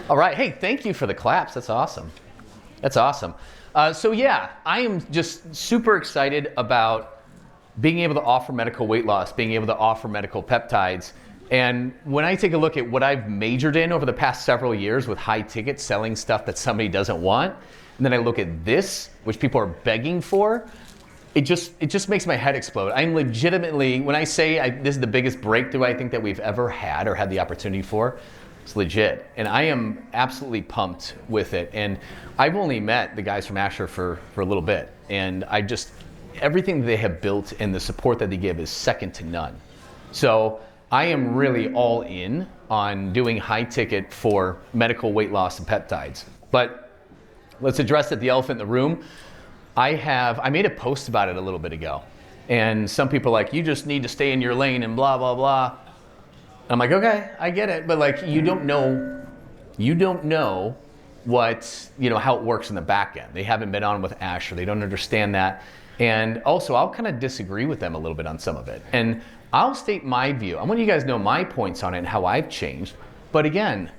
All right. Hey, thank you for the claps. That's awesome. That's awesome. So yeah, I am just super excited about being able to offer medical weight loss, being able to offer medical peptides. And when I take a look at what I've majored in over the past several years with high ticket selling stuff that somebody doesn't want, and then I look at this, which people are begging for, it just makes my head explode. I'm legitimately, when I say this is the biggest breakthrough I think that we've ever had or had the opportunity for, it's legit. And I am absolutely pumped with it. And I've only met the guys from Asher for a little bit. And everything they have built and the support that they give is second to none. So I am really all in on doing high ticket for medical weight loss and peptides. But let's address the elephant in the room. I made a post about it a little bit ago. And some people are like, you just need to stay in your lane and blah, blah, blah. I'm like, okay, I get it. But like, you don't know what, how it works in the back end. They haven't been on with Asher. They don't understand that. And also, I'll kind of disagree with them a little bit on some of it. And I'll state my view. I want you guys to know my points on it and how I've changed. But again,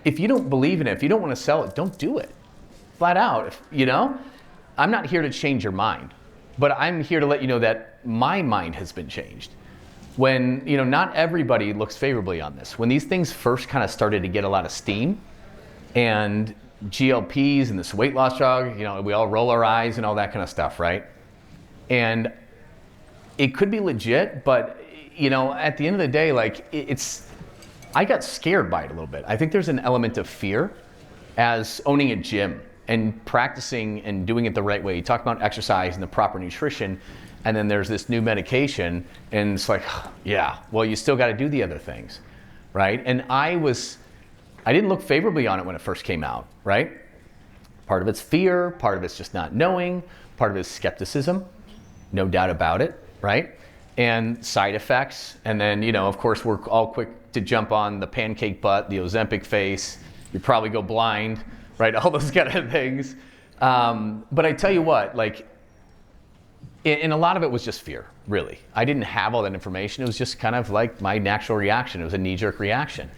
if you don't believe in it, if you don't want to sell it, don't do it. Flat out, I'm not here to change your mind, but I'm here to let you know that my mind has been changed. When, not everybody looks favorably on this. When these things first kind of started to get a lot of steam and GLPs and this weight loss drug, we all roll our eyes and all that kind of stuff, right? And it could be legit, but, at the end of the day, I got scared by it a little bit. I think there's an element of fear as owning a gym and practicing and doing it the right way. You talk about exercise and the proper nutrition, and then there's this new medication, and it's like, yeah, well, you still got to do the other things, right? And I didn't look favorably on it when it first came out, right? Part of it's fear, part of it's just not knowing, part of it's skepticism, no doubt about it, right? And side effects, and then, of course, we're all quick to jump on the pancake butt, the Ozempic face, you probably go blind, right? All those kind of things. But I tell you what, and a lot of it was just fear, really. I didn't have all that information. It was just kind of like my natural reaction. It was a knee-jerk reaction.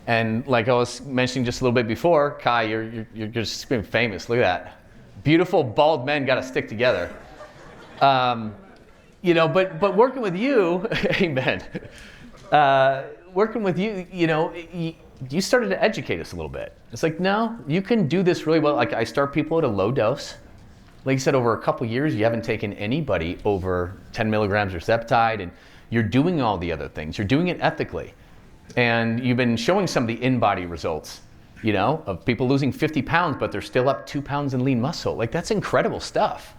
And like I was mentioning just a little bit before, Kai, you're just being famous. Look at that. Beautiful bald men got to stick together. But working with you, amen. Working with you, you started to educate us a little bit. It's like, no, you can do this really well. Like I start people at a low dose. Like you said, over a couple years, you haven't taken anybody over 10 milligrams of Zeptide, and you're doing all the other things. You're doing it ethically. And you've been showing some of the in-body results, of people losing 50 pounds, but they're still up 2 pounds in lean muscle. Like that's incredible stuff.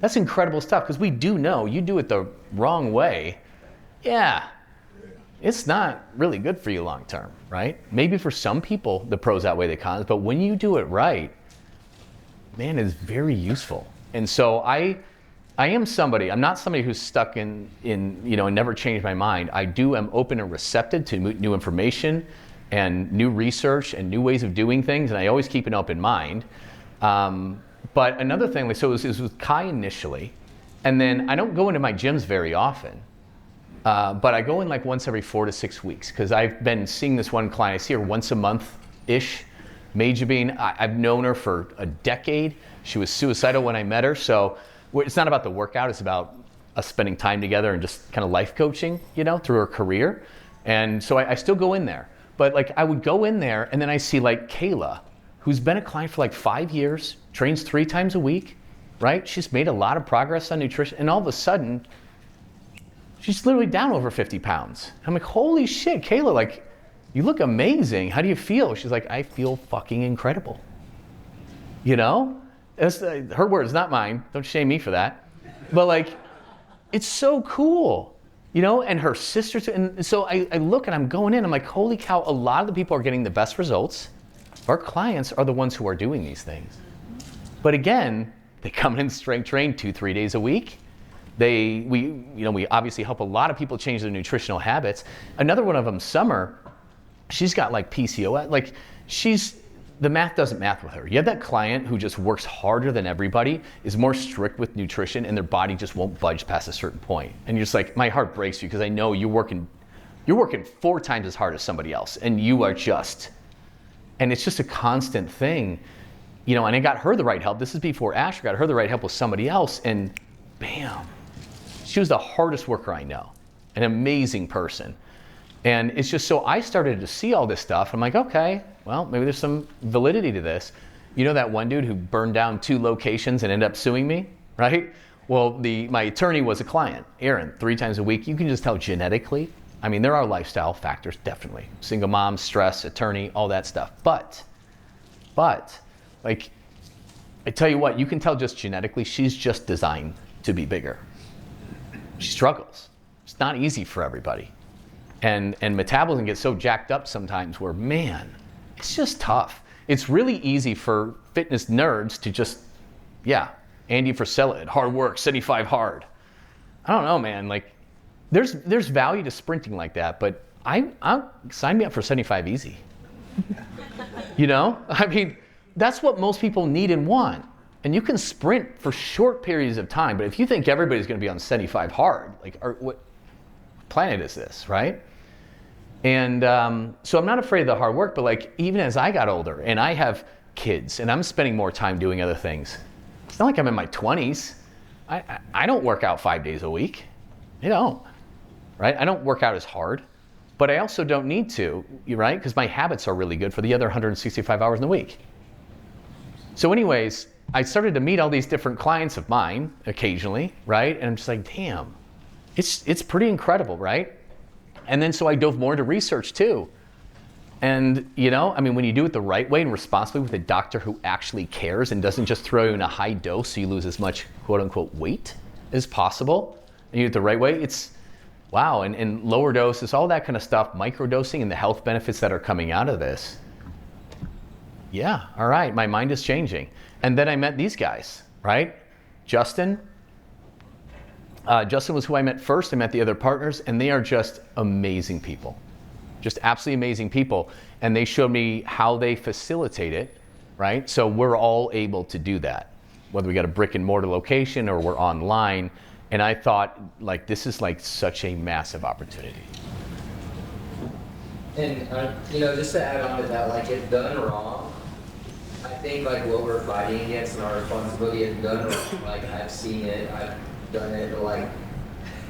That's incredible stuff, because we do know you do it the wrong way. Yeah, it's not really good for you long term, right? Maybe for some people, the pros outweigh the cons, but when you do it right, man, it's very useful. And so I am somebody, I'm not somebody who's stuck in and never changed my mind. am open and receptive to new information and new research and new ways of doing things, and I always keep an open mind. But another thing, so it was with Kai initially, and then I don't go into my gyms very often, but I go in like once every 4 to 6 weeks, because I've been seeing this one client. I see her once a month-ish. Majabine, I've known her for a decade. She was suicidal when I met her, so it's not about the workout, it's about us spending time together and just kind of life coaching, through her career. And so I still go in there. But I would go in there, and then I see Kayla, who's been a client for 5 years, trains 3 times a week, right? She's made a lot of progress on nutrition, and all of a sudden, she's literally down over 50 pounds. I'm like, holy shit, Kayla, you look amazing. How do you feel? She's like, I feel fucking incredible. That's her words, not mine. Don't shame me for that. But it's so cool, and her sisters. And so I look and I'm going in, I'm like, holy cow, a lot of the people are getting the best results. Our clients are the ones who are doing these things. But again, they come in strength trained 2-3 days a week. We obviously help a lot of people change their nutritional habits. Another one of them, Summer, she's got PCOS. The math doesn't math with her. You have that client who just works harder than everybody, is more strict with nutrition, and their body just won't budge past a certain point. And you're just like, my heart breaks for you, because I know you're working 4 times as hard as somebody else, and you are just And it's just a constant thing, you know, and I got her the right help. This is before Asher got her the right help with somebody else, and bam, she was the hardest worker I know, an amazing person. And it's just, so I started to see all this stuff. I'm like, okay, well, maybe there's some validity to this. You know that one dude who burned down 2 locations and ended up suing me, right? Well, my attorney was a client, Aaron, 3 times a week. You can just tell genetically. I mean, there are lifestyle factors, definitely. Single mom, stress, attorney, all that stuff. But, like, I tell you what, you can tell just genetically, she's just designed to be bigger. She struggles. It's not easy for everybody. And metabolism gets so jacked up sometimes where, man, it's just tough. It's really easy for fitness nerds to just, yeah, Andy Frisella, hard work, 75 hard. I don't know, man, like, there's value to sprinting like that, but I'll sign me up for 75 easy. You know? I mean, that's what most people need and want. And you can sprint for short periods of time, but if you think everybody's gonna be on 75 hard, like, what planet is this, right? And so I'm not afraid of the hard work, but like, even as I got older and I have kids and I'm spending more time doing other things, it's not like I'm in my 20s. I don't work out 5 days a week. You don't. Right? I don't work out as hard, but I also don't need to, right? Because my habits are really good for the other 165 hours in the week. So anyways, I started to meet all these different clients of mine occasionally, right? And I'm just like, damn, it's pretty incredible, right? And then so I dove more into research too. And you know, I mean, when you do it the right way and responsibly with a doctor who actually cares and doesn't just throw you in a high dose so you lose as much quote unquote weight as possible, and you do it the right way, it's wow, and lower doses, all that kind of stuff, microdosing and the health benefits that are coming out of this. Yeah, all right, my mind is changing. And then I met these guys, right? Justin was who I met first. I met the other partners, and they are just amazing people. Just absolutely amazing people. And they showed me how they facilitate it, right? So we're all able to do that, whether we got a brick and mortar location or we're online. And I thought, like, this is like such a massive opportunity. And, you know, just to add on to that, like, if done wrong, I think, like, what we're fighting against and our responsibility is done wrong. Like, I've seen it, I've done it, but, like,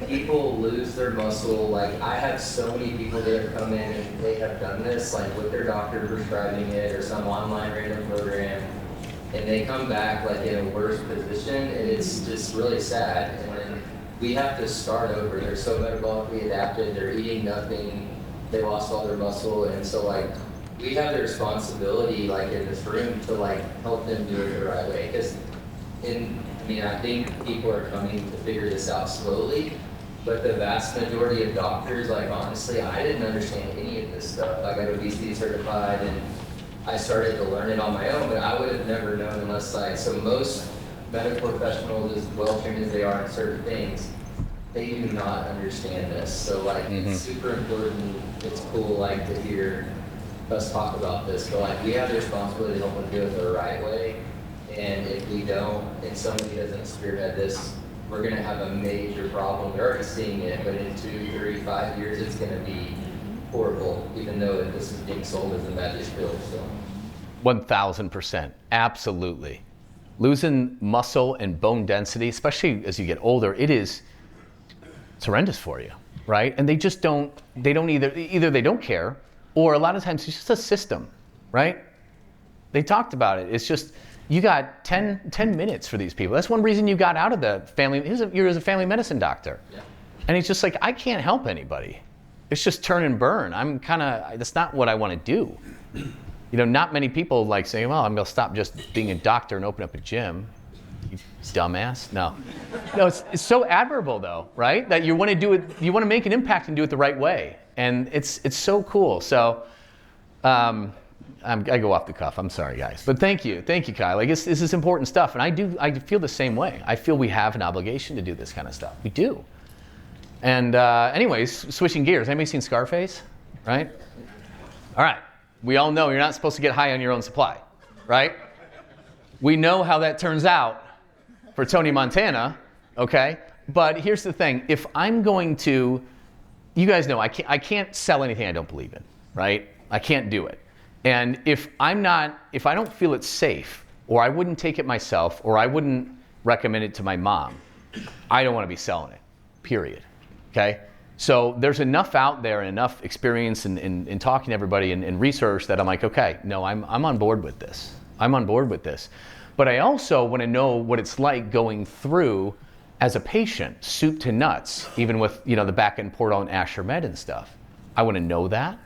people lose their muscle. Like, I have so many people that have come in and they have done this, like, with their doctor prescribing it or some online random program, and they come back, like, in a worse position, and it's just really sad. And we have to start over. They're so metabolically adapted, they're eating nothing, they lost all their muscle, and so, like, we have the responsibility, like, in this room to, like, help them do it the right way. Because, I think people are coming to figure this out slowly, but the vast majority of doctors, like, honestly, I didn't understand any of this stuff. I got obesity certified, and I started to learn it on my own, but I would have never known unless, like, so most medical professionals, as well trained as they are in certain things, they do not understand this. So, like, It's super important. It's cool, like, to hear us talk about this, but, like, we have the responsibility to help them do it the right way. And if we don't, and somebody doesn't spearhead this, we're going to have a major problem. We're already seeing it, but in 2, 3, 5 years, it's going to be horrible, even though this is being sold as a magic pill. So, 1,000%, absolutely. Losing muscle and bone density, especially as you get older, it's horrendous for you, right? And they just don't either they don't care, or a lot of times it's just a system, right? They talked about it. It's just, you got 10 minutes for these people. That's one reason you got out of the family. You're a family medicine doctor. Yeah. And he's just like, I can't help anybody. It's just turn and burn. That's not what I want to do. You know, not many people like saying, well, I'm going to stop just being a doctor and open up a gym. You dumbass. No, it's so admirable though, right? That you want to do it, you want to make an impact and do it the right way. And it's so cool. So, I go off the cuff. I'm sorry, guys, but thank you, Kyle. Like, this is important stuff, and I feel the same way. I feel we have an obligation to do this kind of stuff. We do. And anyways, switching gears. Anybody seen Scarface? Right? All right. We all know you're not supposed to get high on your own supply, right? We know how that turns out for Tony Montana. Okay. But here's the thing: if I'm going to, you guys know I can't sell anything I don't believe in, right? I can't do it. And if I don't feel it's safe, or I wouldn't take it myself, or I wouldn't recommend it to my mom, I don't want to be selling it, period. Okay? So there's enough out there and enough experience in talking to everybody and research that I'm like, okay, no, I'm on board with this. I'm on board with this. But I also want to know what it's like going through as a patient, soup to nuts, even with the back-end portal and Asher Med and stuff. I want to know that.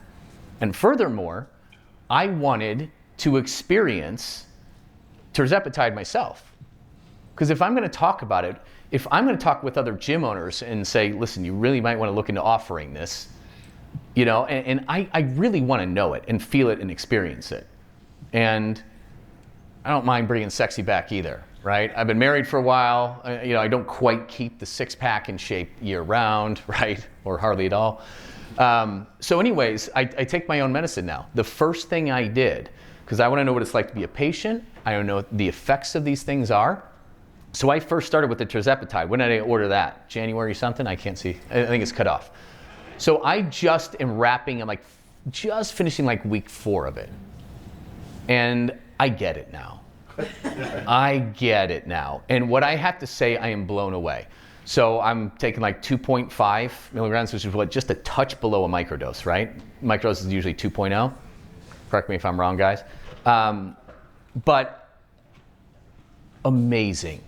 And furthermore, I wanted to experience tirzepatide myself. Because if I'm going to talk about it, if I'm going to talk with other gym owners and say, listen, you really might want to look into offering this, and I really want to know it and feel it and experience it. And I don't mind bringing sexy back either, right? I've been married for a while. I don't quite keep the six-pack in shape year-round, right? Or hardly at all. So anyways, I take my own medicine now. The first thing I did, because I want to know what it's like to be a patient, I don't know what the effects of these things are. So I first started with the tirzepatide. When did I order that? January something? I can't see. I think it's cut off. So I just am I'm like just finishing like week 4 of it. And I get it now. I get it now. And what I have to say, I am blown away. So I'm taking like 2.5 milligrams, which is just a touch below a microdose, right? Microdose is usually 2.0. Correct me if I'm wrong, guys. But amazing.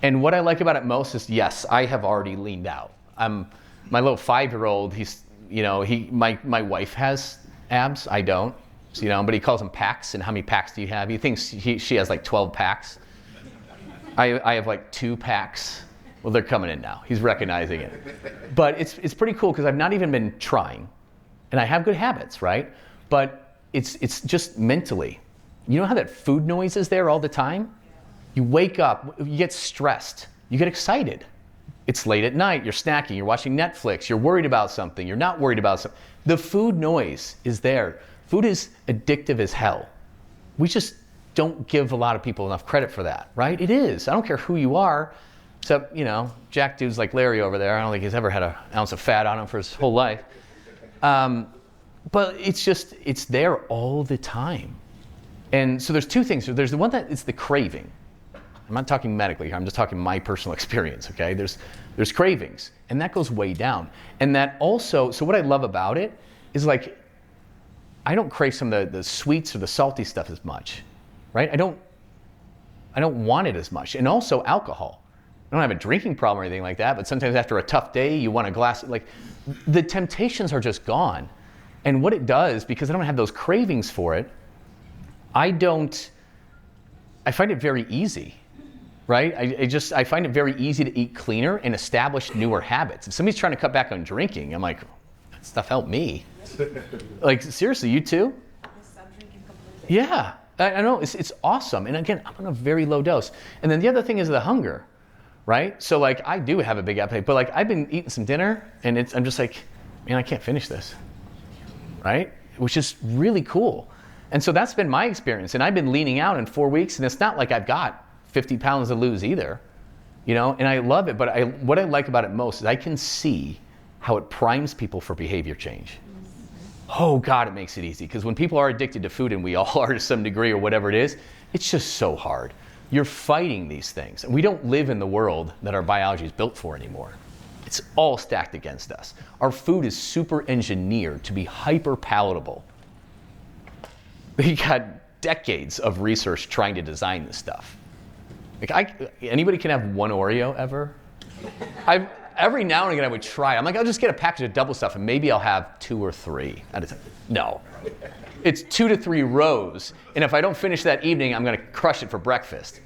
And what I like about it most is, yes, I have already leaned out. My little 5-year-old, my wife has abs, I don't. But he calls them packs. And how many packs do you have? He thinks she has like 12 packs. I have like 2 packs. Well, they're coming in now. He's recognizing it. But it's pretty cool because I've not even been trying. And I have good habits, right? But it's just mentally. You know how that food noise is there all the time? You wake up, you get stressed, you get excited. It's late at night, you're snacking, you're watching Netflix, you're worried about something, you're not worried about something. The food noise is there. Food is addictive as hell. We just don't give a lot of people enough credit for that, right? It is. I don't care who you are, except, jack dudes like Larry over there. I don't think he's ever had an ounce of fat on him for his whole life. But it's there all the time. And so there's 2 things. There's the one that it's the craving. I'm not talking medically here, I'm just talking my personal experience, okay? There's cravings, and that goes way down. And that also, so what I love about it is like, I don't crave some of the sweets or the salty stuff as much, right? I don't want it as much. And also alcohol. I don't have a drinking problem or anything like that, but sometimes after a tough day, you want a glass, like the temptations are just gone. And what it does, because I don't have those cravings for it, I find it very easy. Right? I find it very easy to eat cleaner and establish newer habits. If somebody's trying to cut back on drinking, I'm like, that stuff helped me. Like, seriously, you too? I stopped drinking completely. Yeah, I know, it's awesome. And again, I'm on a very low dose. And then the other thing is the hunger, right? So like, I do have a big appetite, but like, I've been eating some dinner and I'm just like, man, I can't finish this, right? Which is really cool. And so that's been my experience. And I've been leaning out in 4 weeks, and it's not like I've got 50 pounds to lose either, and I love it. But what I like about it most is I can see how it primes people for behavior change. Oh God, it makes it easy. Because when people are addicted to food, and we all are to some degree or whatever it is, it's just so hard. You're fighting these things. And we don't live in the world that our biology is built for anymore. It's all stacked against us. Our food is super engineered to be hyper palatable. We got decades of research trying to design this stuff. Like anybody can have 1 Oreo ever? Every now and again I would try. I'm like, I'll just get a package of double stuff and maybe I'll have 2 or 3 at a time. No. It's 2 to 3 rows. And if I don't finish that evening, I'm gonna crush it for breakfast.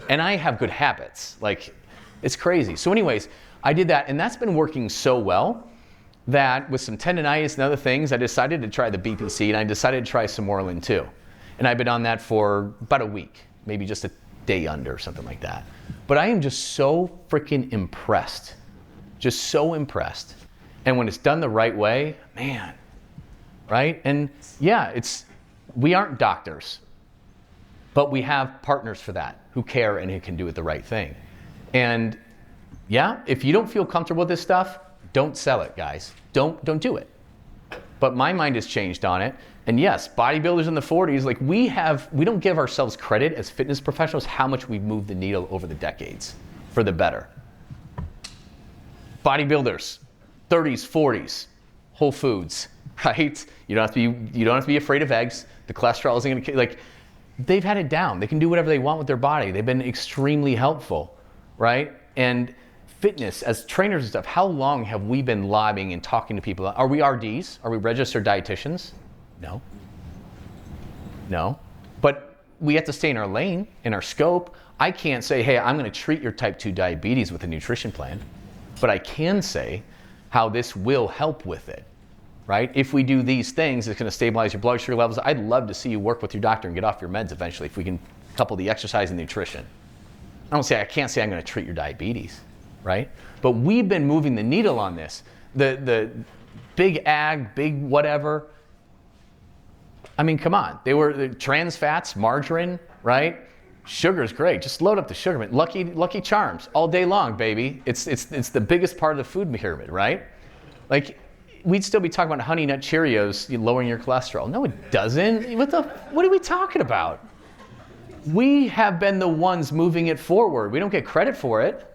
And I have good habits. Like, it's crazy. So anyways, I did that, and that's been working so well that with some tendonitis and other things, I decided to try the BPC, and I decided to try some Orlin too. And I've been on that for about a week, maybe just a day under, something like that. But I am just so freaking impressed. Just so impressed. And when it's done the right way, man, right? And yeah, we aren't doctors, but we have partners for that who care and who can do it the right thing. And yeah, if you don't feel comfortable with this stuff, don't sell it, guys. Don't do it. But my mind has changed on it And yes, bodybuilders in the 40s, like we don't give ourselves credit as fitness professionals how much we've moved the needle over the decades for the better. Bodybuilders, 30s, 40s, Whole Foods, right? You don't have to be afraid of eggs. The cholesterol isn't going to, like, they've had it down. They can do whatever they want with their body. They've been extremely helpful, right? And fitness, as trainers and stuff, how long have we been lobbying and talking to people? Are we RDs? Are we registered dietitians? No. No. But we have to stay in our lane, in our scope. I can't say, hey, I'm going to treat your type 2 diabetes with a nutrition plan. But I can say how this will help with it, right? If we do these things, it's going to stabilize your blood sugar levels. I'd love to see you work with your doctor and get off your meds eventually if we can couple the exercise and nutrition. I can't say I'm going to treat your diabetes, right? But we've been moving the needle on this. The big ag, big whatever. I mean, come on. They were the trans fats, margarine, right? Sugar's great. Just load up the sugar. Lucky Charms all day long, baby. It's the biggest part of the food pyramid, right? Like, we'd still be talking about Honey Nut Cheerios lowering your cholesterol. No, it doesn't. What are we talking about? We have been the ones moving it forward. We don't get credit for it.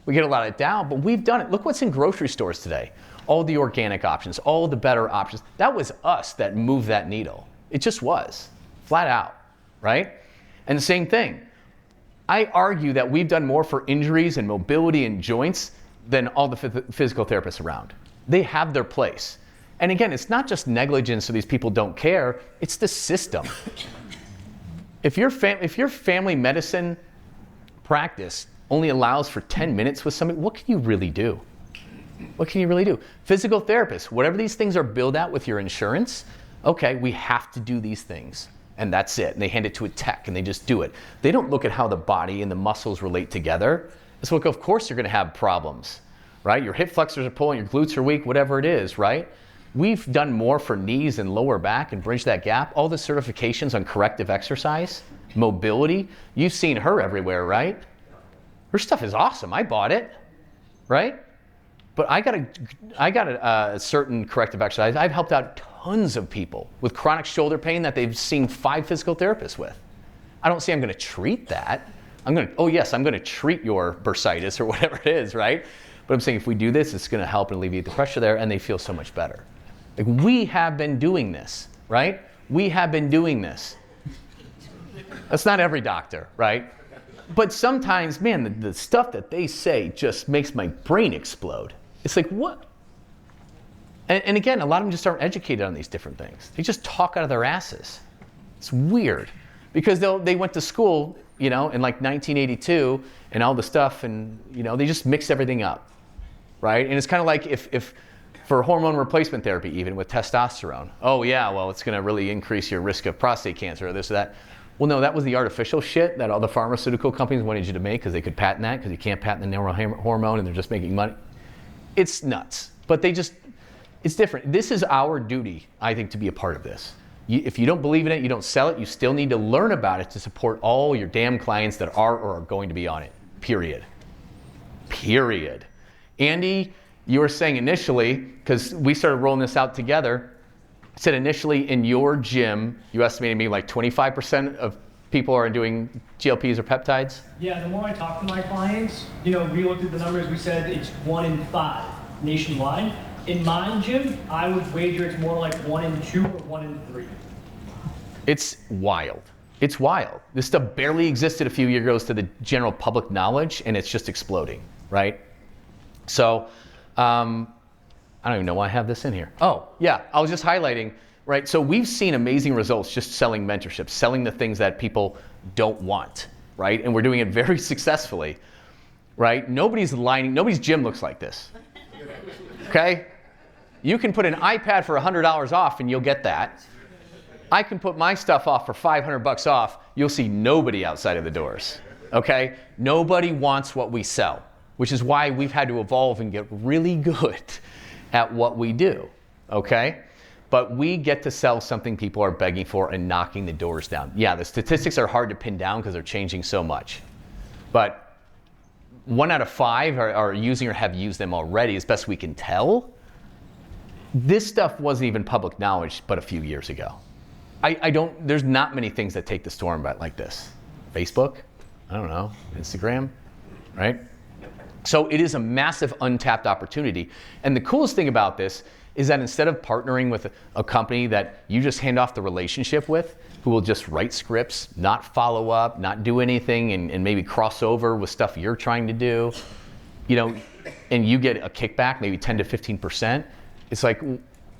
We get a lot of doubt, but we've done it. Look what's in grocery stores today. All the organic options, all the better options. That was us that moved that needle. It just was, flat out, right? And the same thing. I argue that we've done more for injuries and mobility and joints than all the physical therapists around. They have their place. And again, it's not just negligence so these people don't care, it's the system. If your family medicine practice only allows for 10 minutes with somebody, what can you really do? What can you really do? Physical therapists, whatever these things are billed out with your insurance, okay, we have to do these things. And that's it. And they hand it to a tech and they just do it. They don't look at how the body and the muscles relate together. So look, of course you're going to have problems, right? Your hip flexors are pulling, your glutes are weak, whatever it is, right? We've done more for knees and lower back and bridge that gap. All the certifications on corrective exercise, mobility. You've seen her everywhere, right? Her stuff is awesome. I bought it, right? But I got a certain corrective exercise. I've helped out tons of people with chronic shoulder pain that they've seen 5 physical therapists with. I don't say I'm going to treat that. I'm going to treat your bursitis or whatever it is, right? But I'm saying if we do this, it's going to help and alleviate the pressure there, and they feel so much better. Like, we have been doing this, right? We have been doing this. That's not every doctor, right? But sometimes, man, the stuff that they say just makes my brain explode. It's like, what? And again, a lot of them just aren't educated on these different things. They just talk out of their asses. It's weird. Because they went to school, in like 1982 and all the stuff, and, they just mix everything up, right? And it's kind of like if for hormone replacement therapy, even with testosterone, oh yeah, well, it's going to really increase your risk of prostate cancer or this or that. Well, no, that was the artificial shit that all the pharmaceutical companies wanted you to make because they could patent that because you can't patent the neurohormone and they're just making money. It's nuts. But it's different. This is our duty, I think, to be a part of this. If you don't believe in it, you don't sell it, you still need to learn about it to support all your damn clients that are or are going to be on it. Period. Andy, you were saying initially, because we started rolling this out together, said initially in your gym, you estimated maybe like 25% of people are doing GLPs or peptides? Yeah, the more I talk to my clients, we looked at the numbers, we said it's 1 in 5 nationwide. In my gym, I would wager it's more like 1 in 2 or 1 in 3. It's wild. It's wild. This stuff barely existed a few years ago to the general public knowledge, and it's just exploding, right? So, I don't even know why I have this in here. Oh, yeah, I was just highlighting, right? So we've seen amazing results just selling mentorship, selling the things that people don't want, right? And we're doing it very successfully, right? Nobody's gym looks like this, okay? You can put an iPad for $100 off and you'll get that. I can put my stuff off for $500 off. You'll see nobody outside of the doors, okay? Nobody wants what we sell, which is why we've had to evolve and get really good at what we do, okay? But we get to sell something people are begging for and knocking the doors down. Yeah, the statistics are hard to pin down because they're changing so much. But 1 out of 5 are using or have used them already, as best we can tell. This stuff wasn't even public knowledge but a few years ago. I don't, there's not many things that take the storm like this. Facebook, I don't know, Instagram, right? So it is a massive untapped opportunity. And the coolest thing about this is that instead of partnering with a company that you just hand off the relationship with, who will just write scripts, not follow up, not do anything, and maybe cross over with stuff you're trying to do, you know, and you get a kickback, maybe 10 to 15%. It's like,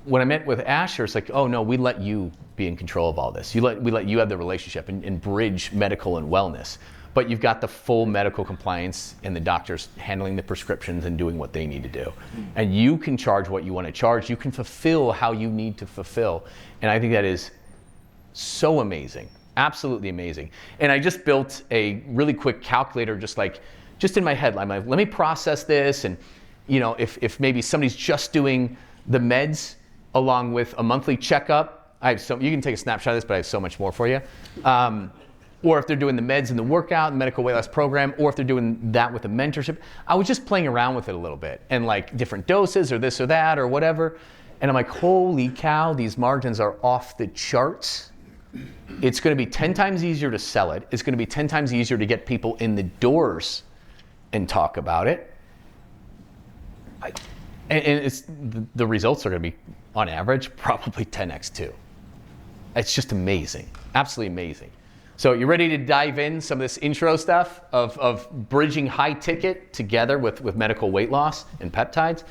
when I met with Asher, it's like, oh no, we let you be in control of all this. We let you have the relationship and bridge medical and wellness. But you've got the full medical compliance and the doctors handling the prescriptions and doing what they need to do. And you can charge what you want to charge. You can fulfill how you need to fulfill. And I think that is so amazing, absolutely amazing. And I just built a really quick calculator, just in my head. I'm like, let me process this. And you know, if maybe somebody's just doing the meds along with a monthly checkup, you can take a snapshot of this, but I have so much more for you. Or if they're doing the meds and the workout, the medical weight loss program, or if they're doing that with a mentorship. I was just playing around with it a little bit and like different doses or this or that or whatever. And I'm like, holy cow, these margins are off the charts. It's going to be 10 times easier to sell it. It's going to be 10 times easier to get people in the doors and talk about it. The results are going to be, on average, probably 10x too. It's just amazing, absolutely amazing. So you ready to dive in some of this intro stuff of bridging high ticket together with medical weight loss and peptides?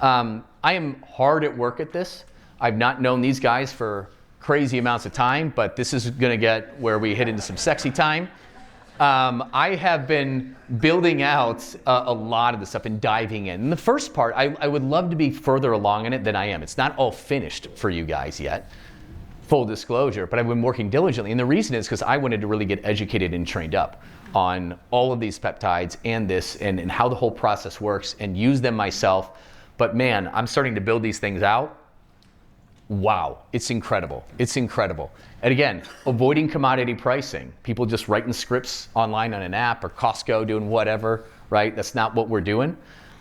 I am hard at work at this. I've not known these guys for crazy amounts of time, but this is going to get where we hit into some sexy time. I have been building out a lot of the stuff and diving in. And the first part, I would love to be further along in it than I am. It's not all finished for you guys yet. Full disclosure, but I've been working diligently. And the reason is because I wanted to really get educated and trained up on all of these peptides and this and how the whole process works and use them myself. But man, I'm starting to build these things out. Wow, it's incredible. It's incredible. And again, avoiding commodity pricing. People just writing scripts online on an app or Costco doing whatever, right? That's not what we're doing.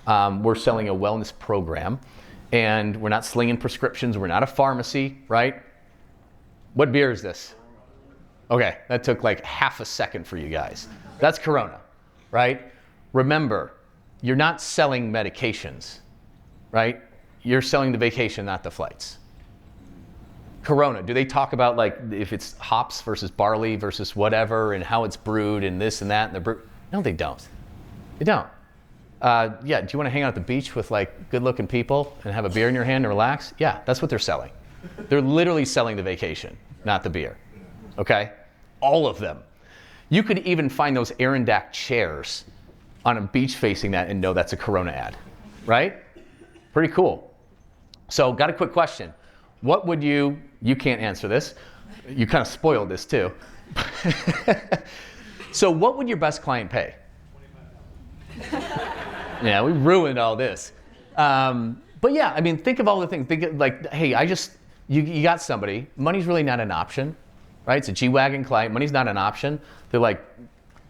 We're selling a wellness program and we're not slinging prescriptions. We're not a pharmacy, right? What beer is this? Okay, that took like half a second for you guys. That's Corona, right? Remember, you're not selling medications, right? You're selling the vacation, not the flights. Corona, do they talk about like if it's hops versus barley versus whatever and how it's brewed and this and that? And no, they don't. They don't. Yeah, do you want to hang out at the beach with like good looking people and have a beer in your hand and relax? Yeah, that's what they're selling. They're literally selling the vacation, not the beer, okay? All of them. You could even find those Arondack chairs on a beach facing that and know that's a Corona ad, right? Pretty cool. So got a quick question. What would you can't answer this. You kind of spoiled this too. So what would your best client pay? Yeah, we ruined all this. But yeah, I mean, think of all the things. Think of like, hey, you got somebody, money's really not an option, right? It's a G-Wagon client, money's not an option. They're like,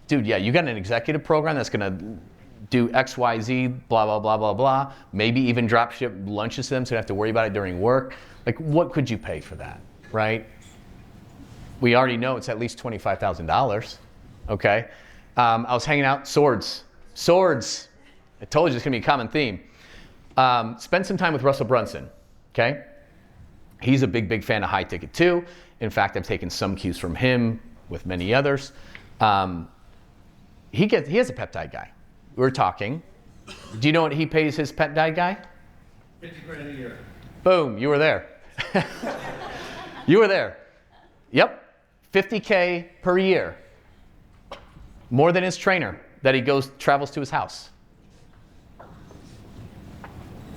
dude, yeah, you got an executive program that's gonna do X, Y, Z, blah, blah, blah, blah, blah. Maybe even drop ship lunches to them so you don't have to worry about it during work. Like, what could you pay for that, right? We already know it's at least $25,000, okay? I was hanging out, swords. I told you it's gonna be a common theme. Spend some time with Russell Brunson, okay? He's a big fan of high ticket too. In fact, I've taken some cues from him with many others. He has a peptide guy. We're talking. Do you know what he pays his peptide guy? 50 grand a year. Boom, you were there. You were there. Yep, 50K per year. More than his trainer that he travels to his house.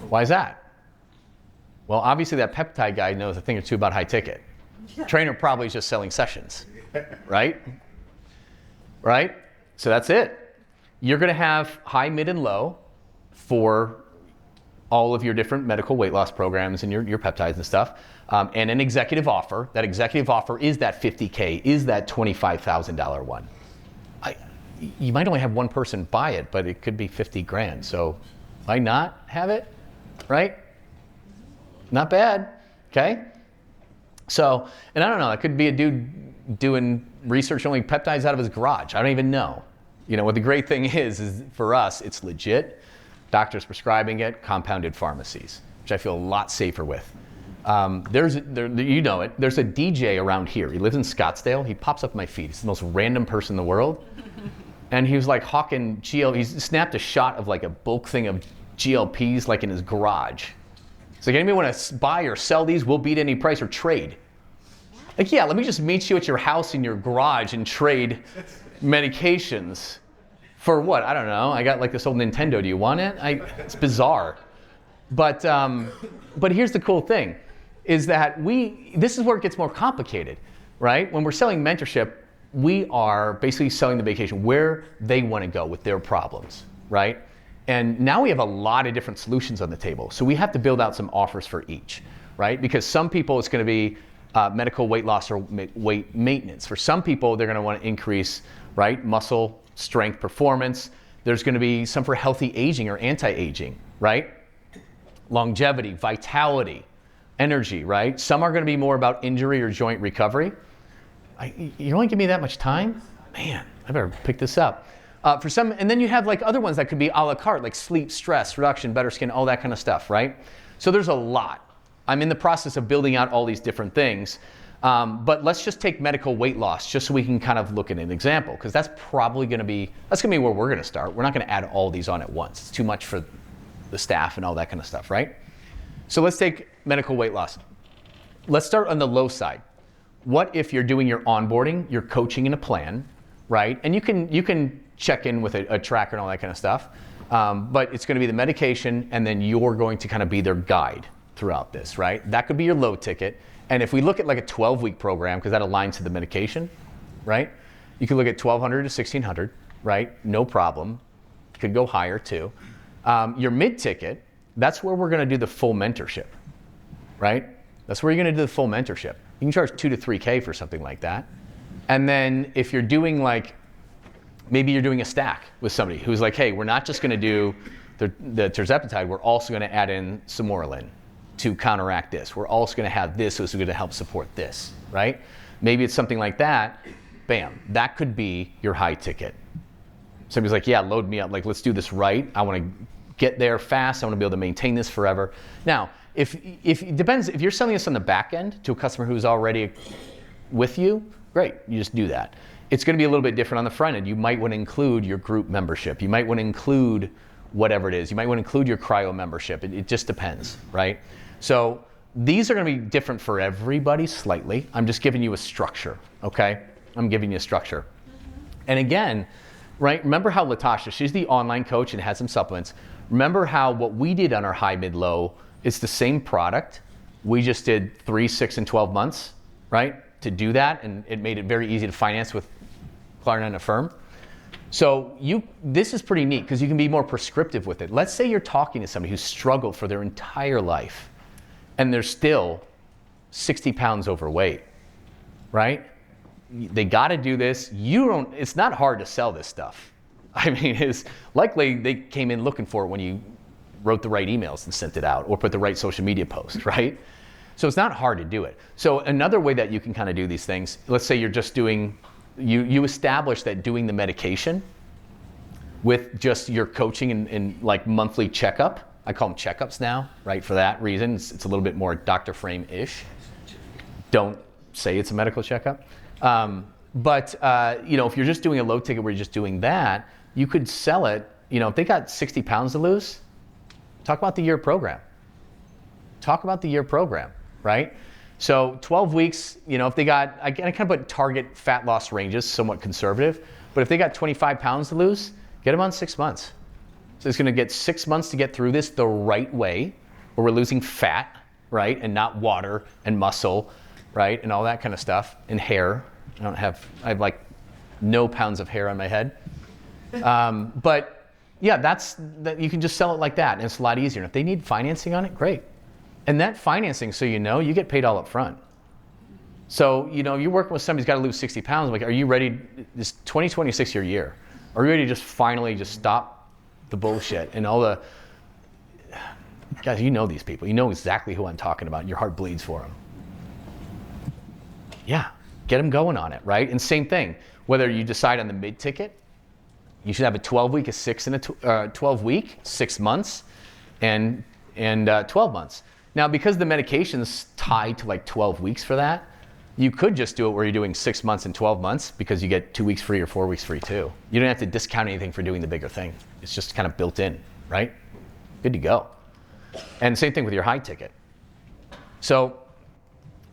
Why is that? Well, obviously that peptide guy knows a thing or two about high ticket. Trainer probably is just selling sessions, right? Right? So that's it. You're gonna have high, mid, and low for all of your different medical weight loss programs and your peptides and stuff, and an executive offer. That executive offer is that 50K, is that $25,000 one. You might only have one person buy it, but it could be 50 grand. So why not have it, right? Not bad, okay? So, and I don't know, it could be a dude doing research only peptides out of his garage. I don't even know. You know, what the great thing is for us, it's legit. Doctors prescribing it, compounded pharmacies, which I feel a lot safer with. You know it, there's a DJ around here. He lives in Scottsdale. He pops up my feed. He's the most random person in the world. And he was like hawking he snapped a shot of like a bulk thing of GLPs like in his garage. It's like, anybody want to buy or sell these? We'll beat any price or trade. Like, yeah, let me just meet you at your house in your garage and trade medications. For what? I don't know. I got like this old Nintendo. Do you want it? It's bizarre. But here's the cool thing, is that this is where it gets more complicated, right? When we're selling mentorship, we are basically selling the vacation where they want to go with their problems, right? And now we have a lot of different solutions on the table. So we have to build out some offers for each, right? Because some people it's going to be medical weight loss or weight maintenance. For some people, they're going to want to increase, right, muscle strength performance. There's going to be some for healthy aging or anti-aging, right? Longevity, vitality, energy, right? Some are going to be more about injury or joint recovery. You only give me that much time? Man, I better pick this up. For some, and then you have like other ones that could be a la carte, like sleep, stress reduction, better skin, all that kind of stuff, right? So there's a lot. I'm in the process of building out all these different things. But let's just take medical weight loss just so we can kind of look at an example, because that's probably going to be where we're going to start. We're not going to add all these on at once. It's too much for the staff and all that kind of stuff, right? So let's take medical weight loss. Let's start on the low side. What if you're doing your onboarding, your coaching in a plan, right? And you can check in with a tracker and all that kind of stuff. But it's going to be the medication, and then you're going to kind of be their guide throughout this, right? That could be your low ticket. And if we look at like a 12-week program, because that aligns to the medication, right? You could look at $1,200 to $1,600, right? No problem. Could go higher too. Your mid-ticket, that's where we're going to do the full mentorship, right? That's where you're going to do the full mentorship. You can charge $2,000 to $3,000 for something like that. And then if you're doing maybe you're doing a stack with somebody who's like, hey, we're not just going to do the tirzepatide, we're also going to add in Somorelin to counteract this. We're also going to have this, so it's going to help support this, right? Maybe it's something like that. Bam, that could be your high ticket. Somebody's like, yeah, load me up. Like, let's do this right. I want to get there fast. I want to be able to maintain this forever. Now, if it depends, if you're selling this on the back end to a customer who's already with you, great, you just do that. It's going to be a little bit different on the front end. You might want to include your group membership. You might want to include whatever it is. You might want to include your cryo membership. It just depends, right? So these are going to be different for everybody slightly. I'm just giving you a structure, okay? I'm giving you a structure. And again, right, remember how Latasha, she's the online coach and has some supplements. Remember how what we did on our high, mid, low, it's the same product. We just did 3, 6, and 12 months, right, to do that. And it made it very easy to finance with Klarna and Affirm. So this is pretty neat because you can be more prescriptive with it. Let's say you're talking to somebody who's struggled for their entire life and they're still 60 pounds overweight, right? They got to do this. It's not hard to sell this stuff. I mean, it's likely they came in looking for it when you wrote the right emails and sent it out or put the right social media post, right? So it's not hard to do it. So another way that you can kind of do these things, let's say you're just doing, you establish that doing the medication with just your coaching and like monthly checkup. I call them checkups now, right? For that reason, it's a little bit more Dr. Frame-ish. Don't say it's a medical checkup. But if you're just doing a low ticket where you're just doing that, you could sell it. If they got 60 pounds to lose, talk about the year program. Talk about the year program, right? So 12 weeks, if they got, I kind of put target fat loss ranges, somewhat conservative, but if they got 25 pounds to lose, get them on 6 months. So it's going to get 6 months to get through this the right way, where we're losing fat, right? And not water and muscle, right? And all that kind of stuff, and hair. I have like no pounds of hair on my head. But yeah, you can just sell it like that, and it's a lot easier. And if they need financing on it, great. And that financing, so you get paid all up front. So, you're working with somebody who's got to lose 60 pounds. Like, are you ready? This 2026 your year. Are you ready to just finally stop the bullshit and all the, guys, you know these people. You know exactly who I'm talking about. Your heart bleeds for them. Yeah, get them going on it, right? And same thing, whether you decide on the mid-ticket, you should have a 12-week, a 12-week, 6 months, and 12 months. Now, because the medication's tied to like 12 weeks for that, you could just do it where you're doing 6 months and 12 months because you get 2 weeks free or 4 weeks free too. You don't have to discount anything for doing the bigger thing. It's just kind of built in, right? Good to go. And same thing with your high ticket. So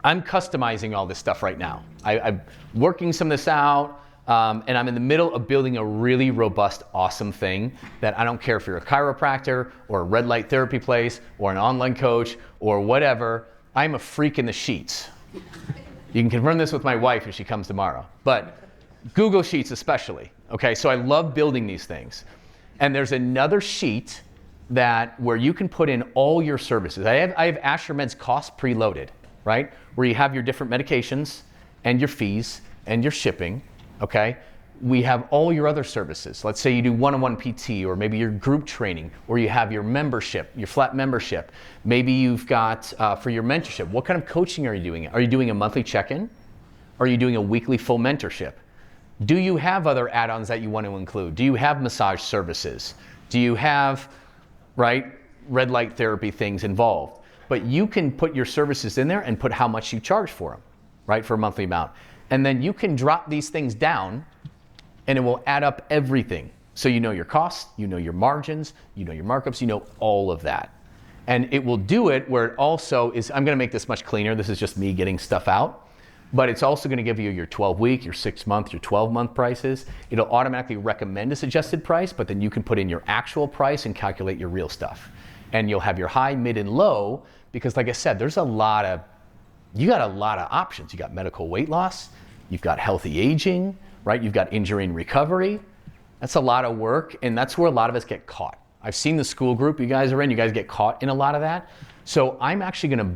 I'm customizing all this stuff right now. I'm working some of this out, and I'm in the middle of building a really robust, awesome thing that I don't care if you're a chiropractor or a red light therapy place or an online coach or whatever. I'm a freak in the sheets. You can confirm this with my wife if she comes tomorrow. But Google Sheets especially. Okay, so I love building these things. And there's another sheet where you can put in all your services. I have AstraMed's cost preloaded, right? Where you have your different medications and your fees and your shipping, okay? We have all your other services. Let's say you do one-on-one PT, or maybe your group training, or you have your membership, your flat membership. Maybe you've got, for your mentorship, what kind of coaching are you doing? Are you doing a monthly check-in? Are you doing a weekly full mentorship? Do you have other add-ons that you want to include? Do you have massage services? Do you have, right, red light therapy things involved? But you can put your services in there and put how much you charge for them, right, for a monthly amount. And then you can drop these things down and it will add up everything. So you know your costs, you know your margins, you know your markups, you know all of that. And it will do it where it also is, I'm gonna make this much cleaner, this is just me getting stuff out, but it's also gonna give you your 12-week, your 6-month, your 12-month prices. It'll automatically recommend a suggested price, but then you can put in your actual price and calculate your real stuff. And you'll have your high, mid, and low, because like I said, you got a lot of options. You got medical weight loss, you've got healthy aging, right? You've got injury and recovery. That's a lot of work, and that's where a lot of us get caught. I've seen the school group you guys are in, you guys get caught in a lot of that. So I'm actually gonna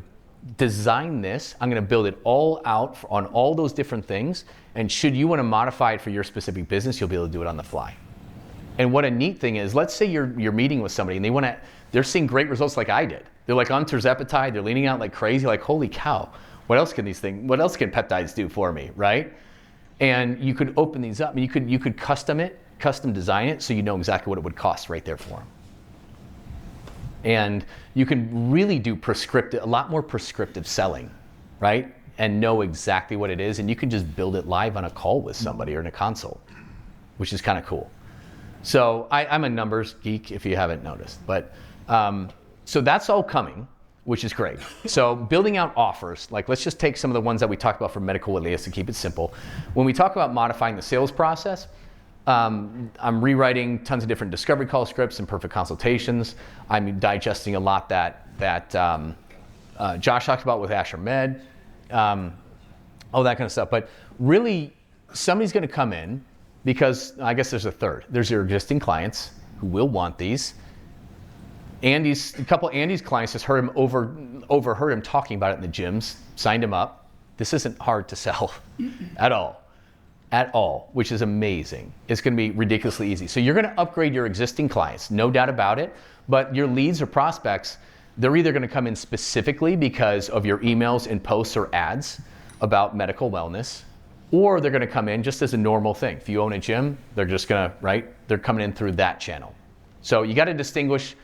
design this, I'm gonna build it all out on all those different things, and should you wanna modify it for your specific business, you'll be able to do it on the fly. And what a neat thing is, let's say you're meeting with somebody and they're seeing great results like I did. They're like on tirzepatide, they're leaning out like crazy, like holy cow, what else can peptides do for me, right? And you could open these up, and you could custom design it so you know exactly what it would cost right there for them. And you can really do a lot more prescriptive selling, right? And know exactly what it is, and you can just build it live on a call with somebody or in a consult, which is kind of cool. So I'm a numbers geek if you haven't noticed, but so that's all coming, which is great. So building out offers, like let's just take some of the ones that we talked about for medical Elias to keep it simple. When we talk about modifying the sales process, I'm rewriting tons of different discovery call scripts and perfect consultations. I'm digesting a lot that Josh talked about with AstraMed, all that kind of stuff. But really, somebody's gonna come in, because I guess there's a third. There's your existing clients who will want these. A couple of Andy's clients just overheard him talking about it in the gyms, signed him up. This isn't hard to sell at all, which is amazing. It's gonna be ridiculously easy. So you're gonna upgrade your existing clients, no doubt about it, but your leads or prospects, they're either gonna come in specifically because of your emails and posts or ads about medical wellness, or they're gonna come in just as a normal thing. If you own a gym, they're just gonna, right? They're coming in through that channel. So you gotta distinguish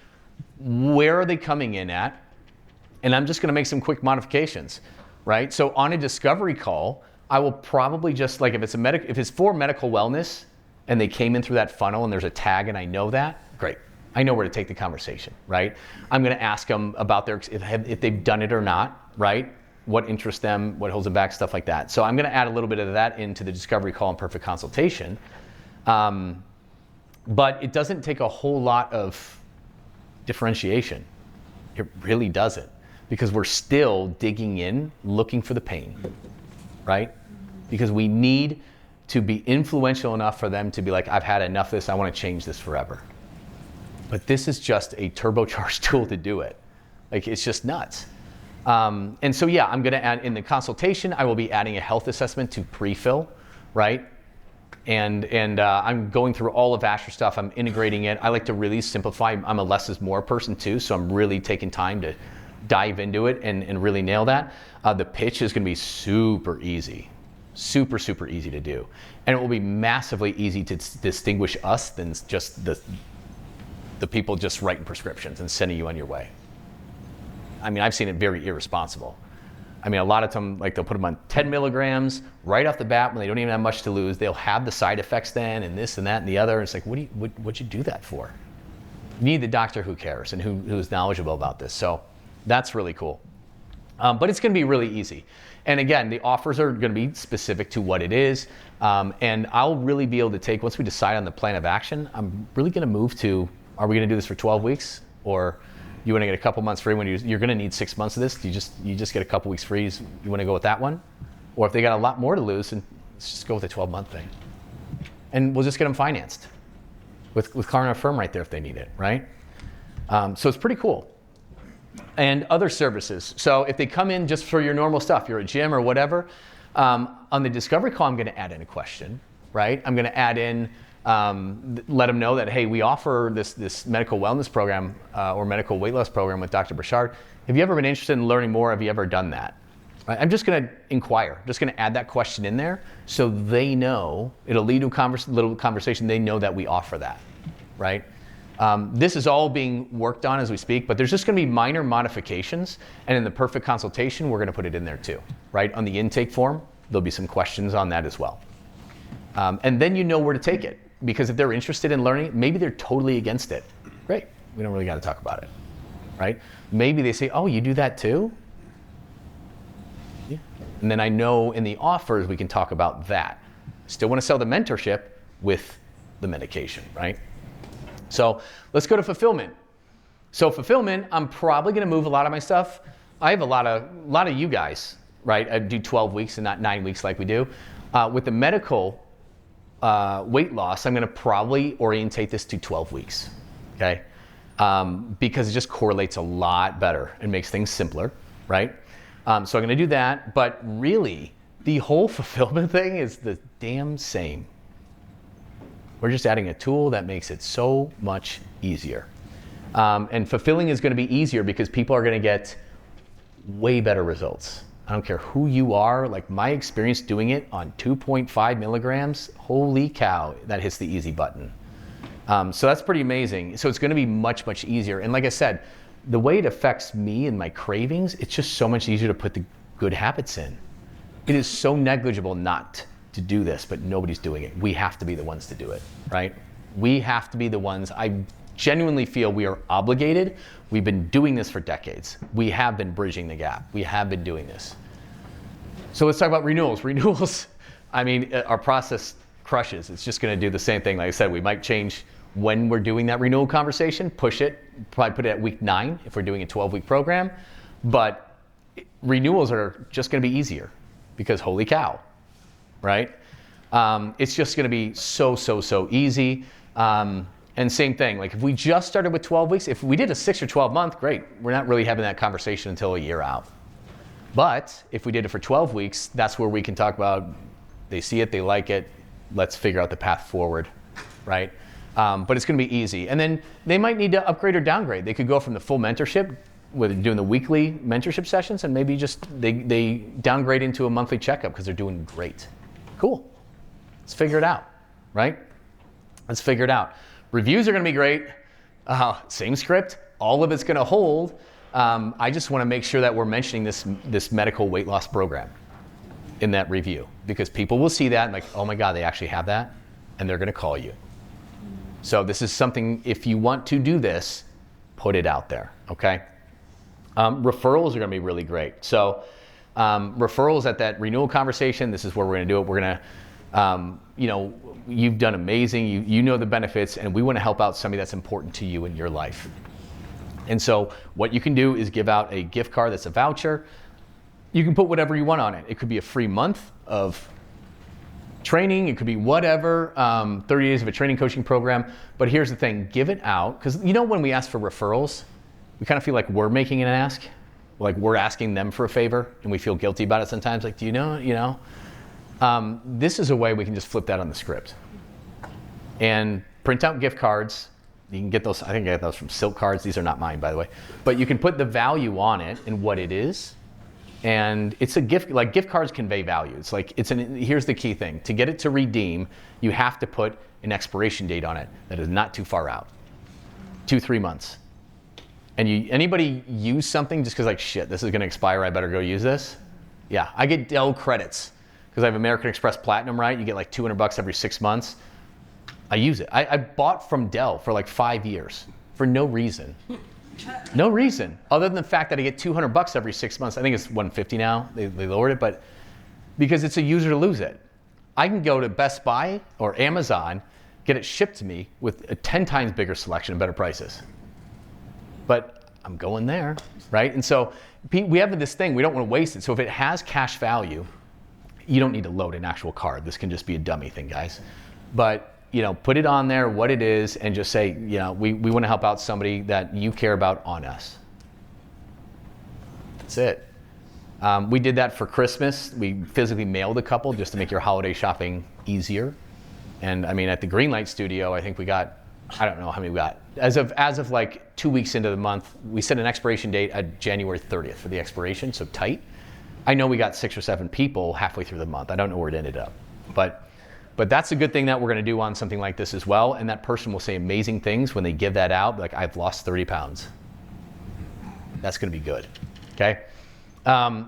where are they coming in at, and I'm just gonna make some quick modifications, right? So on a discovery call, I will probably just, like if it's for medical wellness and they came in through that funnel and there's a tag and I know that, great. I know where to take the conversation, right? I'm gonna ask them about if they've done it or not, right? What interests them, what holds them back, stuff like that. So I'm gonna add a little bit of that into the discovery call and perfect consultation. But it doesn't take a whole lot of differentiation. It really doesn't, because we're still digging in, looking for the pain, right? Because we need to be influential enough for them to be like, I've had enough of this, I want to change this forever. But this is just a turbocharged tool to do it. Like, it's just nuts. And so yeah, I'm gonna add, in the consultation, I will be adding a health assessment to pre-fill, right? And I'm going through all of Astra stuff, I'm integrating it. I like to really simplify, I'm a less is more person too, so I'm really taking time to dive into it and really nail that, the pitch is going to be super easy. Super, super easy to do. And it will be massively easy to distinguish us than just the people just writing prescriptions and sending you on your way. I mean, I've seen it very irresponsible. I mean, a lot of them, like they'll put them on 10 milligrams right off the bat when they don't even have much to lose. They'll have the side effects then and this and that and the other. It's like, what'd you do that for? You need the doctor who cares and who's knowledgeable about this. So that's really cool. But it's going to be really easy. And again, the offers are going to be specific to what it is. And I'll really be able to take, once we decide on the plan of action, I'm really going to move to, are we going to do this for 12 weeks? Or you want to get a couple months free when you're going to need 6 months of this? You just get a couple weeks free. You want to go with that one? Or if they got a lot more to lose, then let's just go with a 12-month thing. And we'll just get them financed with Car and Affirm right there if they need it, right? So it's pretty cool. And other services. So if they come in just for your normal stuff, you're a gym or whatever, on the discovery call, I'm going to add in a question, right? I'm going to add in, let them know that, hey, we offer this medical wellness program or medical weight loss program with Dr. Burchard. Have you ever been interested in learning more? Have you ever done that? Right? I'm just going to inquire. I'm just going to add that question in there so they know, it'll lead to a little conversation. They know that we offer that, right? This is all being worked on as we speak, but there's just going to be minor modifications. And in the perfect consultation, we're going to put it in there too, right? On the intake form, there'll be some questions on that as well. And then you know where to take it. Because if they're interested in learning, maybe they're totally against it. Great, we don't really got to talk about it, right? Maybe they say, oh, you do that too? Yeah. And then I know in the offers, we can talk about that. Still want to sell the mentorship with the medication, right? So let's go to fulfillment. So fulfillment, I'm probably going to move a lot of my stuff. I have a lot of you guys, right? I do 12 weeks and not 9 weeks like we do. With the medical weight loss, I'm going to probably orientate this to 12 weeks, okay? Because it just correlates a lot better and makes things simpler, right? So I'm going to do that, but really, the whole fulfillment thing is the damn same. We're just adding a tool that makes it so much easier. And fulfilling is going to be easier because people are going to get way better results. I don't care who you are, like my experience doing it on 2.5 milligrams, holy cow, that hits the easy button. So that's pretty amazing. So it's going to be much, much easier. And like I said, the way it affects me and my cravings, it's just so much easier to put the good habits in. It is so negligible not to do this, but nobody's doing it. We have to be the ones to do it, right? We have to be the ones. I genuinely feel we are obligated. We've been doing this for decades. We have been bridging the gap. We have been doing this. So let's talk about renewals. Renewals, I mean, our process crushes. It's just going to do the same thing. Like I said, we might change when we're doing that renewal conversation, push it, probably put it at week 9 if we're doing a 12-week program. But renewals are just going to be easier because holy cow, right? It's just going to be so easy. And same thing, like if we just started with 12 weeks, if we did a 6 or 12 month, great. We're not really having that conversation until a year out. But if we did it for 12 weeks, that's where we can talk about, they see it, they like it, let's figure out the path forward, right? But it's going to be easy. And then they might need to upgrade or downgrade. They could go from the full mentorship with doing the weekly mentorship sessions and maybe just they downgrade into a monthly checkup because they're doing great. Cool. Let's figure it out, right? Let's figure it out. Reviews are going to be great. Same script. All of it's going to hold. I just want to make sure that we're mentioning this medical weight loss program in that review because people will see that and like, oh my God, they actually have that, and they're going to call you. So this is something, if you want to do this, put it out there, okay? Referrals are going to be really great. So referrals at that renewal conversation, this is where we're going to do it. We're going to, you've done amazing. You know the benefits, and we want to help out somebody that's important to you in your life. And so what you can do is give out a gift card that's a voucher. You can put whatever you want on it. It could be a free month of training. It could be whatever, 30 days of a training coaching program. But here's the thing, give it out. Because when we ask for referrals, we kind of feel like we're making an ask. Like we're asking them for a favor, and we feel guilty about it sometimes. Like, do you know? This is a way we can just flip that on the script and print out gift cards You can get those, I think I got those from Silk Cards. These are not mine, by the way. But you can put the value on it and what it is. And it's a gift, like gift cards convey value. It's like, here's the key thing. To get it to redeem, you have to put an expiration date on it that is not too far out. 2-3 months. And anybody use something just because like, shit, this is gonna expire, I better go use this? Yeah, I get Dell credits because I have American Express Platinum, right? You get like $200 every 6 months. I use it. I bought from Dell for like 5 years for no reason. No reason, other than the fact that I get $200 every 6 months. I think it's $150 now, they lowered it, but because it's a user to lose it. I can go to Best Buy or Amazon, get it shipped to me with a 10 times bigger selection and better prices. But I'm going there, right? And so we have this thing, we don't want to waste it. So if it has cash value, you don't need to load an actual card. This can just be a dummy thing, guys. But put it on there, what it is, and just say, we want to help out somebody that you care about on us. That's it. We did that for Christmas. We physically mailed a couple just to make your holiday shopping easier. And I mean, at the Greenlight Studio, I think we got, I don't know how many we got. As of like 2 weeks into the month, we set an expiration date at January 30th for the expiration, so tight. I know we got 6 or 7 people halfway through the month. I don't know where it ended up. But that's a good thing that we're going to do on something like this as well. And that person will say amazing things when they give that out. Like, I've lost 30 pounds. That's going to be good. Okay.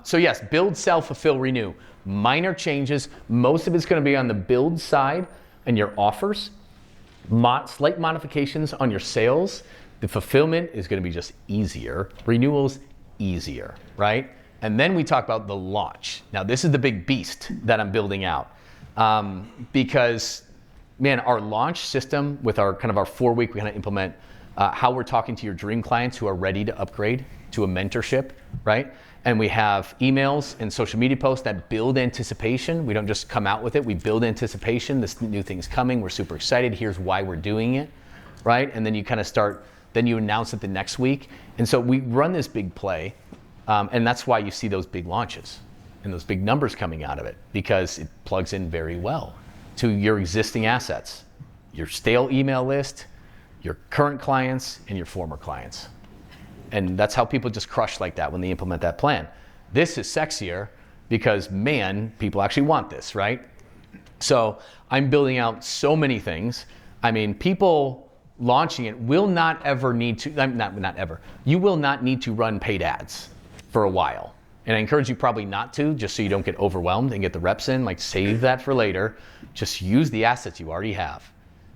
So yes, build, sell, fulfill, renew. Minor changes. Most of it's going to be on the build side and your offers. Slight modifications on your sales. The fulfillment is going to be just easier. Renewals, easier, right? And then we talk about the launch. Now, this is the big beast that I'm building out. Because, man, our launch system with our 4-week, we kind of implement how we're talking to your dream clients who are ready to upgrade to a mentorship, right? And we have emails and social media posts that build anticipation. We don't just come out with it. We build anticipation. This new thing's coming. We're super excited. Here's why we're doing it, right? And then you kind of start, then you announce it the next week. And so we run this big play. And that's why you see those big launches and those big numbers coming out of it, because it plugs in very well to your existing assets, your stale email list, your current clients, and your former clients. And that's how people just crush like that when they implement that plan. This is sexier because, man, people actually want this, right? So I'm building out so many things. I mean, people launching it will not ever need to, not ever, you will not need to run paid ads for a while. And I encourage you probably not to, just so you don't get overwhelmed and get the reps in. Like, save that for later. Just use the assets you already have.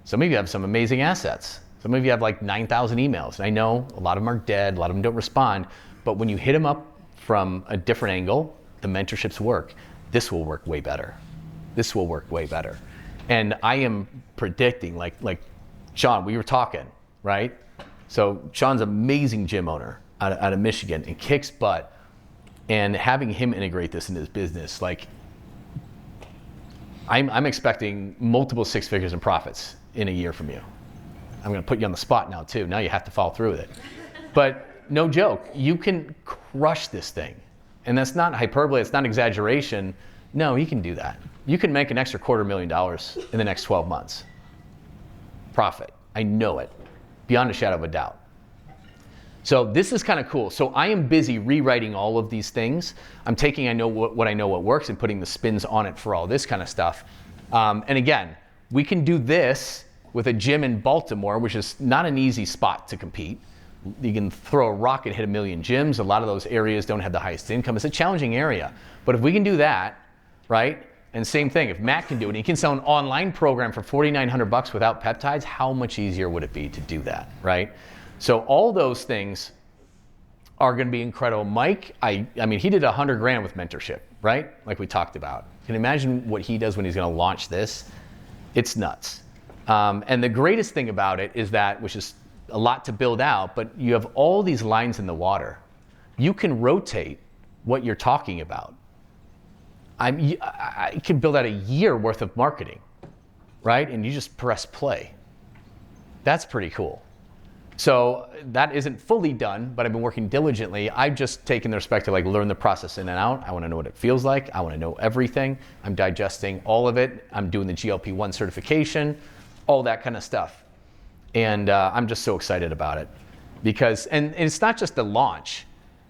Some of you have some amazing assets. Some of you have like 9,000 emails. And I know a lot of them are dead, a lot of them don't respond. But when you hit them up from a different angle, the mentorships work. This will work way better. This will work way better. And I am predicting, like Sean, we were talking, right? So Sean's an amazing gym owner out of Michigan and kicks butt. And having him integrate this into his business, like, I'm expecting multiple 6 figures in profits in a year from you. I'm going to put you on the spot now too. Now you have to follow through with it. But no joke, you can crush this thing. And that's not hyperbole, it's not exaggeration. No, you can do that. You can make an extra $250,000 in the next 12 months. Profit, I know it, beyond a shadow of a doubt. So this is kind of cool. So I am busy rewriting all of these things. I'm taking what I know what works and putting the spins on it for all this kind of stuff. And again, we can do this with a gym in Baltimore, which is not an easy spot to compete. You can throw a rock and hit 1 million gyms. A lot of those areas don't have the highest income. It's a challenging area. But if we can do that, right? And same thing, if Matt can do it, he can sell an online program for $4,900 without peptides, how much easier would it be to do that, right? So all those things are going to be incredible. Mike, I mean, he did $100,000 with mentorship, right? Like we talked about. Can you imagine what he does when he's going to launch this? It's nuts. And the greatest thing about it is that, which is a lot to build out, but you have all these lines in the water. You can rotate what you're talking about. I can build out a year worth of marketing, right? And you just press play. That's pretty cool. So that isn't fully done, but I've been working diligently. I've just taken the respect to learn the process in and out. I want to know what it feels like. I want to know everything. I'm digesting all of it. I'm doing the GLP-1 certification, all that kind of stuff. And I'm just so excited about it. Because, and it's not just the launch.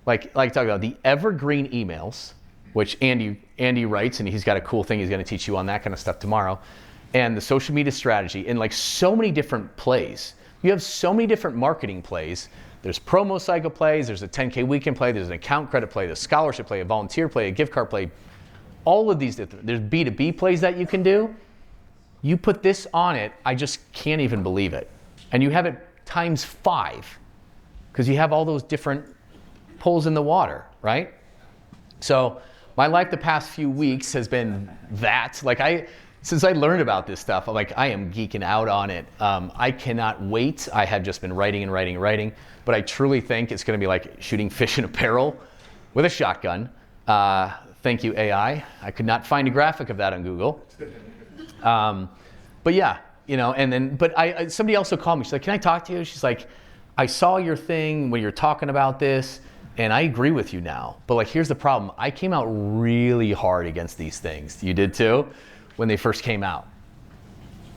Like talking about the evergreen emails, which Andy writes, and he's got a cool thing he's going to teach you on that kind of stuff tomorrow, and the social media strategy, and like so many different plays. You have so many different marketing plays. There's promo cycle plays, there's a 10K weekend play, there's an account credit play, there's a scholarship play, a volunteer play, a gift card play, all of these different, there's B2B plays that you can do. You put this on it, I just can't even believe it. And you have it times 5, because you have all those different pulls in the water, right? So my life the past few weeks has been that. Since I learned about this stuff, I am geeking out on it. I cannot wait. I have just been writing and writing and writing, but I truly think it's going to be like shooting fish in a barrel with a shotgun. Thank you, AI. I could not find a graphic of that on Google. But yeah, but somebody also called me. She's like, "Can I talk to you?" She's like, "I saw your thing when you're talking about this, and I agree with you now. But here's the problem. I came out really hard against these things. You did too, when they first came out."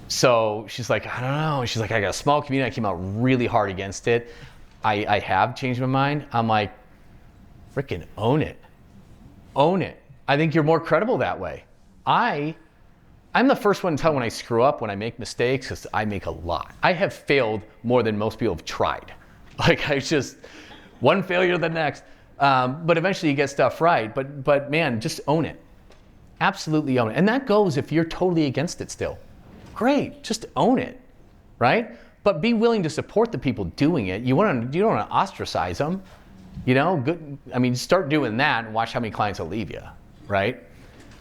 So she's like, "I don't know." She's like, "I got a small community. I came out really hard against it. I have changed my mind." I'm like, freaking own it. Own it. I think you're more credible that way. I'm the first one to tell when I screw up, when I make mistakes, because I make a lot. I have failed more than most people have tried. I just, one failure to the next. But eventually you get stuff right. But man, just own it. Absolutely own it. And that goes if you're totally against it still. Great, just own it, right? But be willing to support the people doing it. You don't want to ostracize them. Good. I mean, start doing that and watch how many clients will leave you, right?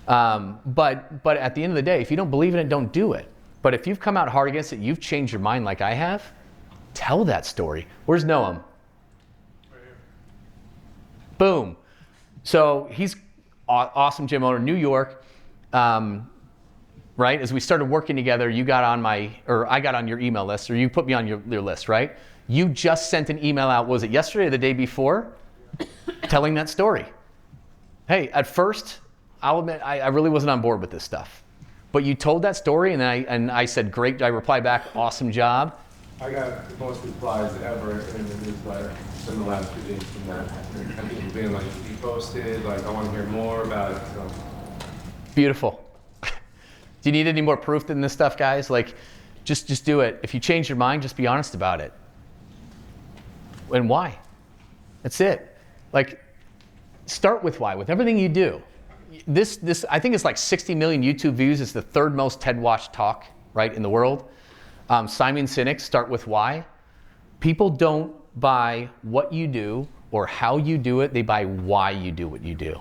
But at the end of the day, if you don't believe in it, don't do it. But if you've come out hard against it, you've changed your mind like I have, tell that story. Where's Noam? Right here. Boom. So he's awesome gym owner, New York. Right? As we started working together, I got on your email list, or you put me on your list, right? You just sent an email out, was it yesterday or the day before? Telling that story. Hey, at first, I'll admit, I really wasn't on board with this stuff. But you told that story, and I said, great. I replied back, awesome job. I got the most replies ever in the newsletter in the last few days from that. And people being like, you posted, I want to hear more about it. So. Beautiful. Do you need any more proof than this stuff, guys? Just do it. If you change your mind, just be honest about it. And why? That's it. Start with why, with everything you do. This I think it's 60 million YouTube views. It's the 3rd most TED watched talk, right, in the world. Simon Sinek, start with why. People don't buy what you do or how you do it. They buy why you do what you do.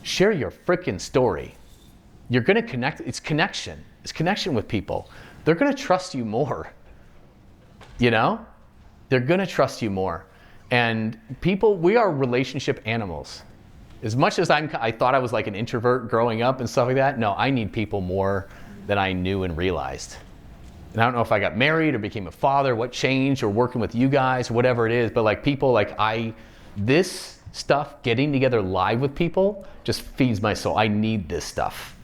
Share your freaking story. You're going to connect. It's connection. It's connection with people. They're going to trust you more. They're going to trust you more. And people, we are relationship animals. As much as I thought I was like an introvert growing up and stuff like that, no, I need people more than I knew and realized. And I don't know if I got married or became a father, what changed, or working with you guys, whatever it is, but people this stuff, getting together live with people, just feeds my soul. I need this stuff.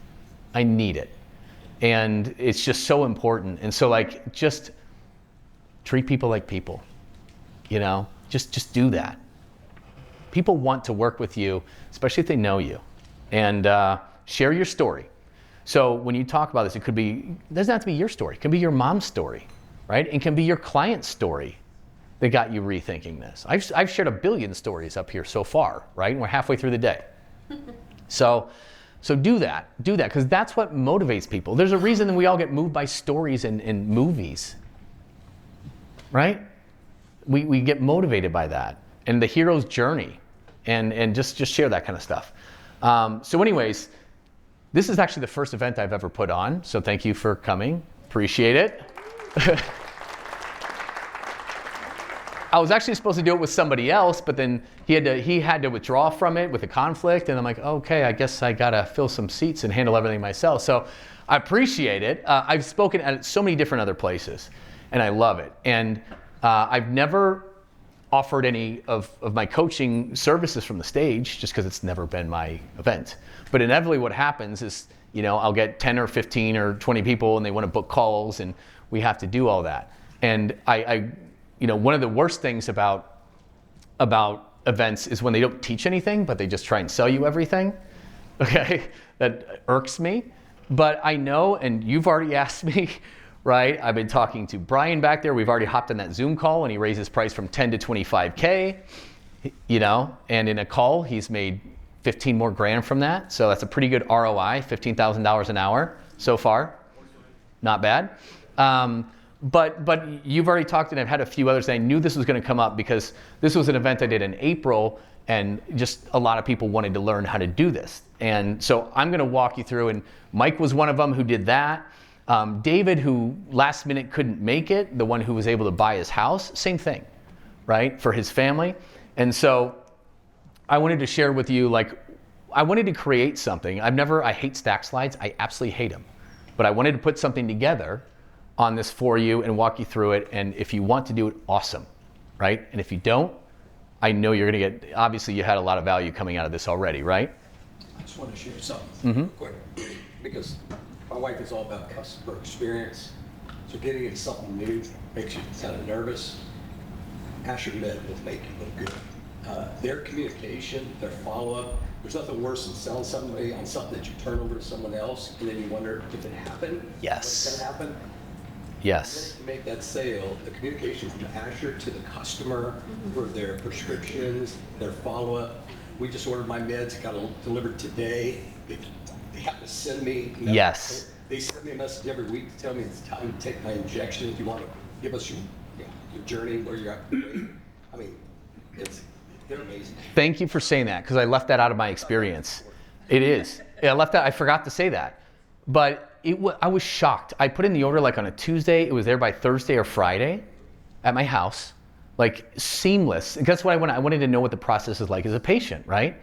I need it. And it's just so important. And so just treat people like people, just do that. People want to work with you, especially if they know you, and share your story. So when you talk about this, it doesn't have to be your story. It can be your mom's story, right? It can be your client's story that got you rethinking this. I've shared 1 billion stories up here so far, right? And we're halfway through the day. So do that, because that's what motivates people. There's a reason that we all get moved by stories in movies, right? We get motivated by that, and the hero's journey, and just share that kind of stuff. So anyways, this is actually the first event I've ever put on, so thank you for coming. Appreciate it. I was actually supposed to do it with somebody else, but then he had to withdraw from it with a conflict, and I'm like, okay, I guess I gotta fill some seats and handle everything myself. So I appreciate it. I've spoken at so many different other places, and I love it. And I've never offered any of my coaching services from the stage, just because it's never been my event. But inevitably what happens is, I'll get 10 or 15 or 20 people, and they want to book calls, and we have to do all that. And one of the worst things about events is when they don't teach anything, but they just try and sell you everything. Okay, that irks me. But I know, and you've already asked me, right? I've been talking to Brian back there. We've already hopped on that Zoom call, and he raised his price from 10 to 25K. And in a call, he's made 15 more grand from that. So that's a pretty good ROI, $15,000 an hour so far. Not bad. But you've already talked, and I've had a few others. And I knew this was going to come up because this was an event I did in April, and just a lot of people wanted to learn how to do this. And so I'm going to walk you through, and Mike was one of them who did that. David, who last minute couldn't make it, the one who was able to buy his house, same thing, right, for his family. And so I wanted to share with you, I wanted to create something. I hate stack slides. I absolutely hate them. But I wanted to put something together on this for you and walk you through it. And if you want to do it, awesome, right? And if you don't, I know you're going to obviously you had a lot of value coming out of this already, right? I just want to share something quick, because my wife is all about customer experience. So getting into something new makes you kind of nervous. Asher Med will make you look good. Their communication, their follow-up, there's nothing worse than selling somebody on something that you turn over to someone else, and then you wonder if it happened. Yes. What's going to happen? Yes. To make that sale, the communication from Asher to the customer for their prescriptions, their follow-up. We just ordered my meds, got delivered today. They have to send me. Yes. They send me a message every week to tell me it's time to take my injections. You want to give us your journey, where you're at. I mean, they're amazing. Thank you for saying that, because I left that out of my experience. It is. I forgot to say that. But I was shocked. I put in the order on a Tuesday. It was there by Thursday or Friday at my house. Seamless. And that's what I wanted to know what the process is like as a patient, right?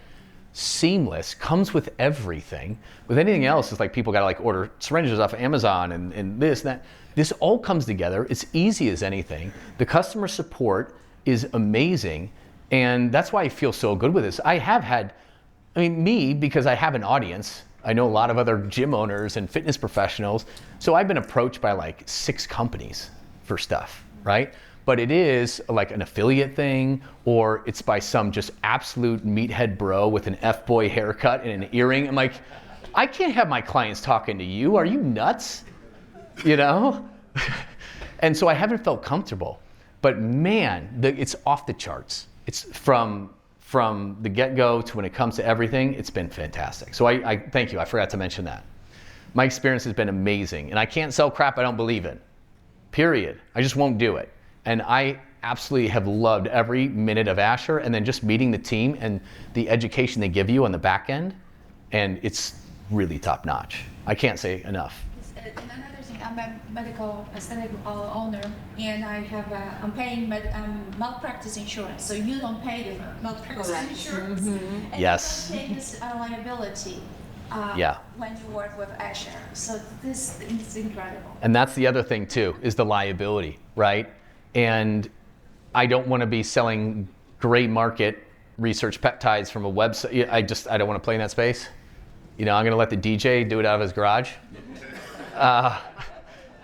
Seamless, comes with everything. With anything else, it's people got to order syringes off of Amazon and this and that. This all comes together. It's easy as anything. The customer support is amazing. And that's why I feel so good with this. Because I have an audience. I know a lot of other gym owners and fitness professionals. So I've been approached by 6 companies for stuff, right? But it is an affiliate thing, or it's by some just absolute meathead bro with an F-boy haircut and an earring. I'm I can't have my clients talking to you. Are you nuts? And so I haven't felt comfortable. But man, it's off the charts. It's from the get-go to when it comes to everything, it's been fantastic. So I thank you. I forgot to mention that. My experience has been amazing. And I can't sell crap I don't believe in. Period. I just won't do it. And I absolutely have loved every minute of Asher, and then just meeting the team and the education they give you on the back end. And it's really top notch. I can't say enough. And another thing, I'm a medical aesthetic owner, and I'm paying malpractice insurance. So you don't pay the malpractice insurance. And Yes. you don't take this liability when you work with Asher. So this is incredible. And that's the other thing too, is the liability, right? And I don't want to be selling gray market research peptides from a website. I don't want to play in that space. I'm going to let the DJ do it out of his garage. I'll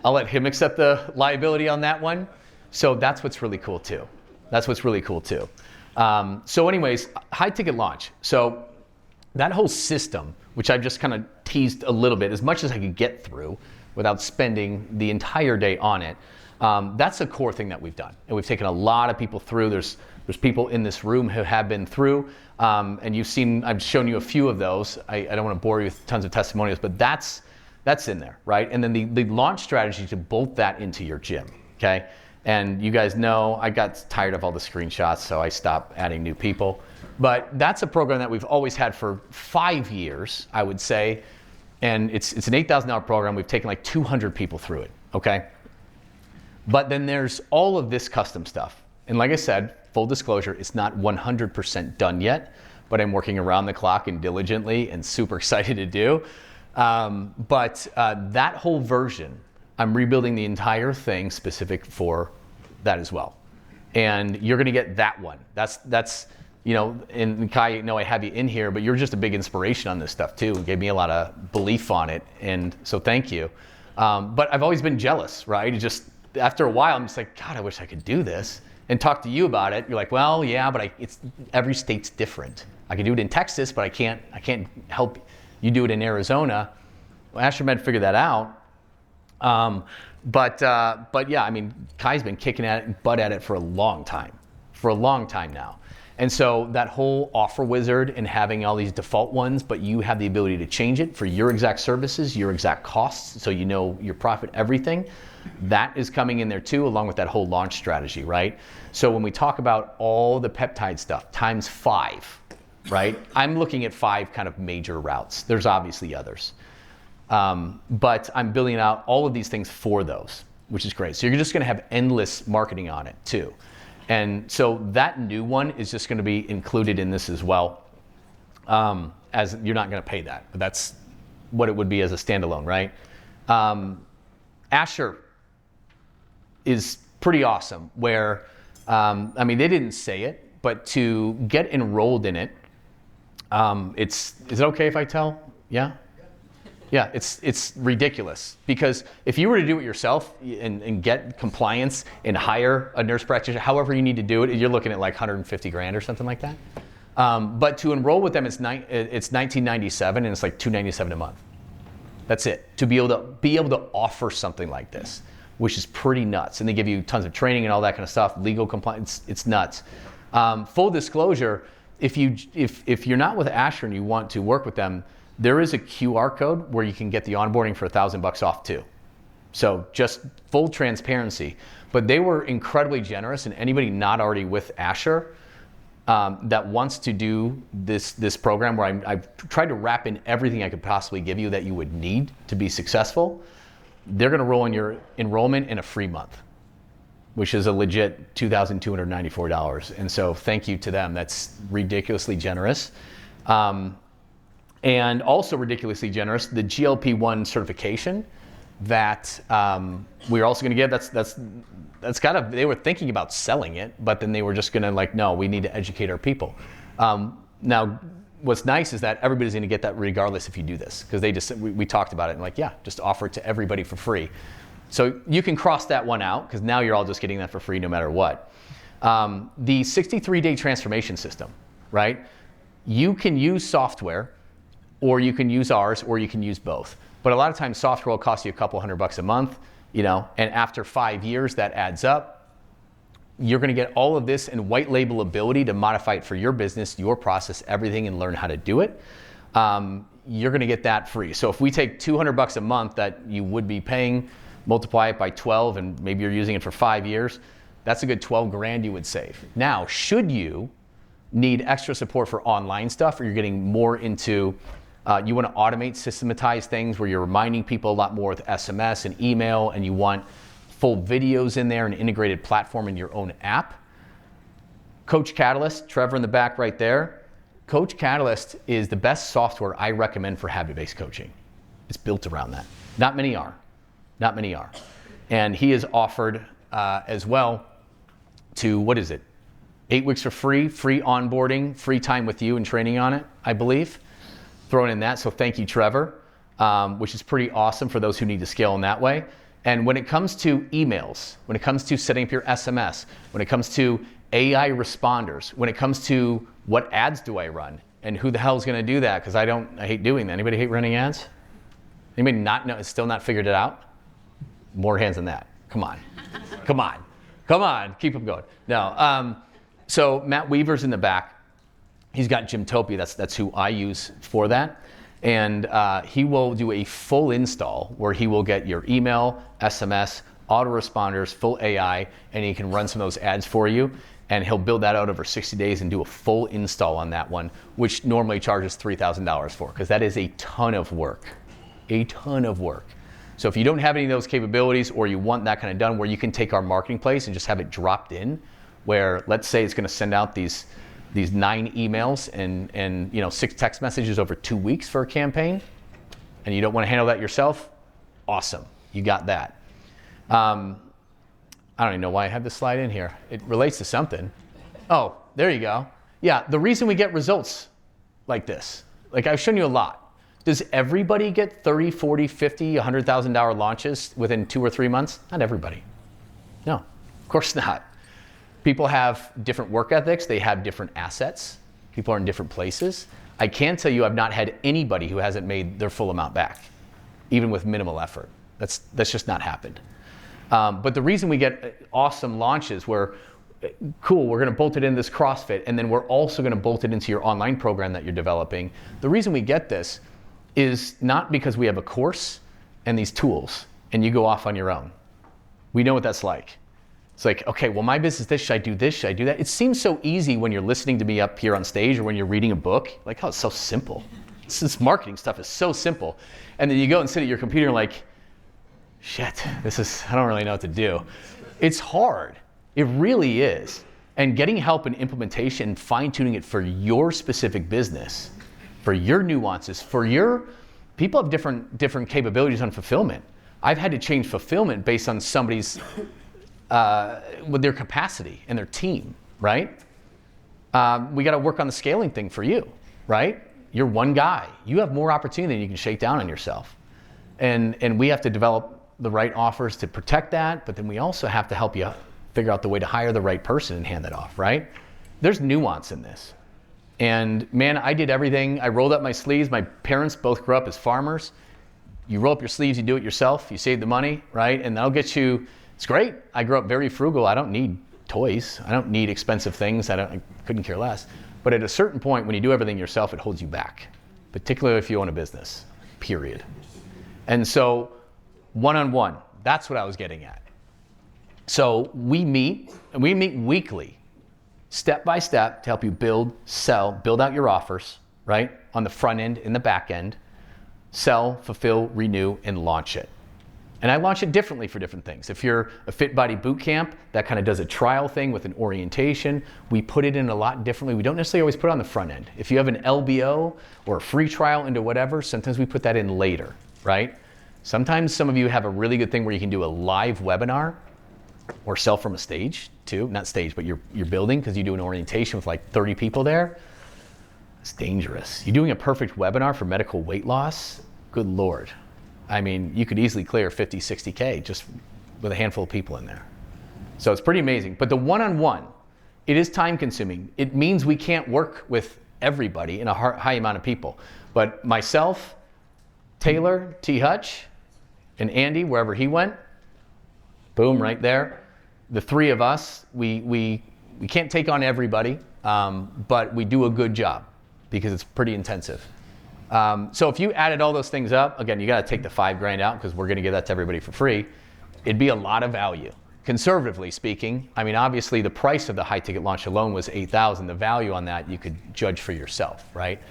let him accept the liability on that one. So that's what's really cool too. So anyways, high ticket launch. So that whole system, which I've just kind of teased a little bit, as much as I could get through without spending the entire day on it, that's a core thing that we've done. And we've taken a lot of people through. There's people in this room who have been through, and I've shown you a few of those. I don't want to bore you with tons of testimonials, but that's in there, right? And then the launch strategy to bolt that into your gym, okay? And you guys know I got tired of all the screenshots, so I stopped adding new people. But that's a program that we've always had for 5 years, I would say. And it's an $8,000 program. We've taken 200 people through it, okay? But then there's all of this custom stuff. And like I said, full disclosure, it's not 100% done yet, but I'm working around the clock and diligently and super excited to do. But that whole version, I'm rebuilding the entire thing specific for that as well. And you're going to get that one. That's and Kai, I have you in here, but you're just a big inspiration on this stuff too. It gave me a lot of belief on it. And so thank you. But I've always been jealous, right? after a while, I'm just like, God, I wish I could do this. And talk to you about it. You're like, well, yeah, but every state's different. I can do it in Texas, but I can't help you do it in Arizona. Well, AstroMed figured that out. But yeah, I mean, Kai's been kicking butt at it for a long time now. And so that whole offer wizard and having all these default ones, but you have the ability to change it for your exact services, your exact costs, so you know your profit, everything, that is coming in there too, along with that whole launch strategy, right? So when we talk about all the peptide stuff, times 5, right? I'm looking at 5 kind of major routes. There's obviously others. But I'm building out all of these things for those, which is great. So you're just gonna have endless marketing on it too. And so that new one is just gonna be included in this as well, as you're not gonna pay that, but that's what it would be as a standalone, right? Asher is pretty awesome where, I mean, they didn't say it, but to get enrolled in it, is it okay if I tell? Yeah? Yeah, it's ridiculous because if you were to do it yourself and get compliance and hire a nurse practitioner, however you need to do it, you're looking at like 150 grand or something like that. But to enroll with them, it's $1997 and it's like $297 a month. That's it. To be able to offer something like this, which is pretty nuts, and they give you tons of training and all that kind of stuff, legal compliance. It's nuts. Full disclosure: if you're not with Asher and you want to work with them, there is a QR code where you can get the onboarding for $1,000 off too. So just full transparency. But they were incredibly generous, and anybody not already with Asher that wants to do this program where I've tried to wrap in everything I could possibly give you that you would need to be successful, they're gonna roll in your enrollment in a free month, which is a legit $2,294. And so thank you to them. That's ridiculously generous. And also ridiculously generous, the GLP-1 certification that we're also going to get. That's kind of, they were thinking about selling it, but then they were just going to like, no, we need to educate our people. Now, what's nice is that everybody's going to get that regardless if you do this, because we talked about it and like, yeah, just offer it to everybody for free. So you can cross that one out because now you're all just getting that for free no matter what. The 63-day transformation system, right? You can use software, or you can use ours, or you can use both. But a lot of times software will cost you a couple $100 a month, you know, and after 5 years that adds up. You're gonna get all of this and white label ability to modify it for your business, your process, everything, and learn how to do it. You're gonna get that free. So if we take $200 a month that you would be paying, multiply it by 12, and maybe you're using it for 5 years, that's a good 12 grand you would save. Now, should you need extra support for online stuff, or you're getting more into you want to automate, systematize things where you're reminding people a lot more with SMS and email, and you want full videos in there and integrated platform in your own app. Coach Catalyst, Trevor in the back right there. Coach Catalyst is the best software I recommend for habit-based coaching. It's built around that. Not many are. And he is offered as well to, what is it? 8 weeks for free onboarding, free time with you and training on it, I believe. Thrown in that, so thank you, Trevor, which is pretty awesome for those who need to scale in that way. And when it comes to emails, when it comes to setting up your SMS, when it comes to AI responders, when it comes to what ads do I run, and who the hell is gonna do that? Because I hate doing that. Anybody hate running ads? Anybody not know, still not figured it out? More hands than that, come on, keep them going. No, so Matt Weaver's in the back. He's got Gymtopia, that's who I use for that. And he will do a full install where he will get your email, SMS, autoresponders, full AI, and he can run some of those ads for you. And he'll build that out over 60 days and do a full install on that one, which normally charges $3,000 for, because that is a ton of work. So if you don't have any of those capabilities, or you want that kind of done where you can take our marketplace and just have it dropped in, where let's say it's gonna send out these 9 emails and 6 text messages over 2 weeks for a campaign, and you don't want to handle that yourself, awesome, you got that. I don't even know why I have this slide in here. It relates to something. Oh, there you go. Yeah, the reason we get results like this, like I've shown you a lot. Does everybody get 30, 40, 50, $100,000 launches within 2 or 3 months? Not everybody. No, of course not. People have different work ethics. They have different assets. People are in different places. I can tell you I've not had anybody who hasn't made their full amount back, even with minimal effort. That's just not happened. But the reason we get awesome launches where, cool, we're gonna bolt it in this CrossFit, and then we're also gonna bolt it into your online program that you're developing. The reason we get this is not because we have a course and these tools, and you go off on your own. We know what that's like. It's like, okay, well, my business, this, should I do this? Should I do that? It seems so easy when you're listening to me up here on stage or when you're reading a book. Like, oh, it's so simple. This marketing stuff is so simple. And then you go and sit at your computer and like, shit, I don't really know what to do. It's hard. It really is. And getting help in implementation, fine-tuning it for your specific business, for your nuances, people have different capabilities on fulfillment. I've had to change fulfillment based on somebody's with their capacity and their team, right? We got to work on the scaling thing for you, right? You're one guy. You have more opportunity than you can shake down on yourself. And we have to develop the right offers to protect that, but then we also have to help you figure out the way to hire the right person and hand that off, right? There's nuance in this. And man, I did everything. I rolled up my sleeves. My parents both grew up as farmers. You roll up your sleeves, you do it yourself, you save the money, right? And that'll get you. It's great. I grew up very frugal. I don't need toys. I don't need expensive things. I couldn't care less. But at a certain point, when you do everything yourself, it holds you back, particularly if you own a business, period. And so one-on-one, that's what I was getting at. So we meet weekly, step by step to help you build, sell, build out your offers, right? On the front end, in the back end, sell, fulfill, renew, and launch it. And I launch it differently for different things. If you're a Fit Body Bootcamp, that kind of does a trial thing with an orientation. We put it in a lot differently. We don't necessarily always put it on the front end. If you have an LBO or a free trial into whatever, sometimes we put that in later, right? Sometimes some of you have a really good thing where you can do a live webinar or sell from a stage too. Not stage, but you're building because you do an orientation with like 30 people there. It's dangerous. You're doing a perfect webinar for medical weight loss? Good Lord. I mean, you could easily clear 50, 60K just with a handful of people in there. So it's pretty amazing. But the one-on-one, it is time consuming. It means we can't work with everybody in a high amount of people. But myself, Taylor, T. Hutch, and Andy, wherever he went, boom, right there. The three of us, we can't take on everybody, but we do a good job because it's pretty intensive. So if you added all those things up, again, you got to take the $5,000 out because we're going to give that to everybody for free. It'd be a lot of value. Conservatively speaking, I mean, obviously the price of the high ticket launch alone was $8,000. The value on that you could judge for yourself, right?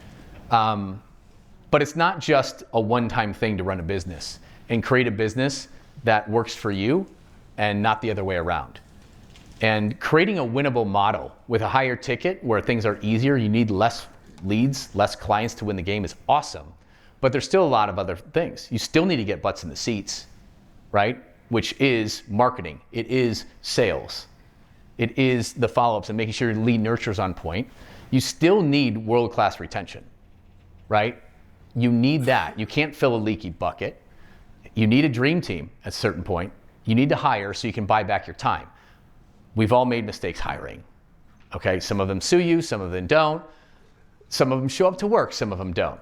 But it's not just a one-time thing to run a business and create a business that works for you and not the other way around. And creating a winnable model with a higher ticket where things are easier, you need less leads, less clients to win the game is awesome. But there's still a lot of other things. You still need to get butts in the seats, right? Which is marketing. It is sales. It is the follow-ups and making sure your lead nurture is on point. You still need world-class retention, right? You need that. You can't fill a leaky bucket. You need a dream team at a certain point. You need to hire so you can buy back your time. We've all made mistakes hiring, okay? Some of them sue you, some of them don't. Some of them show up to work, some of them don't.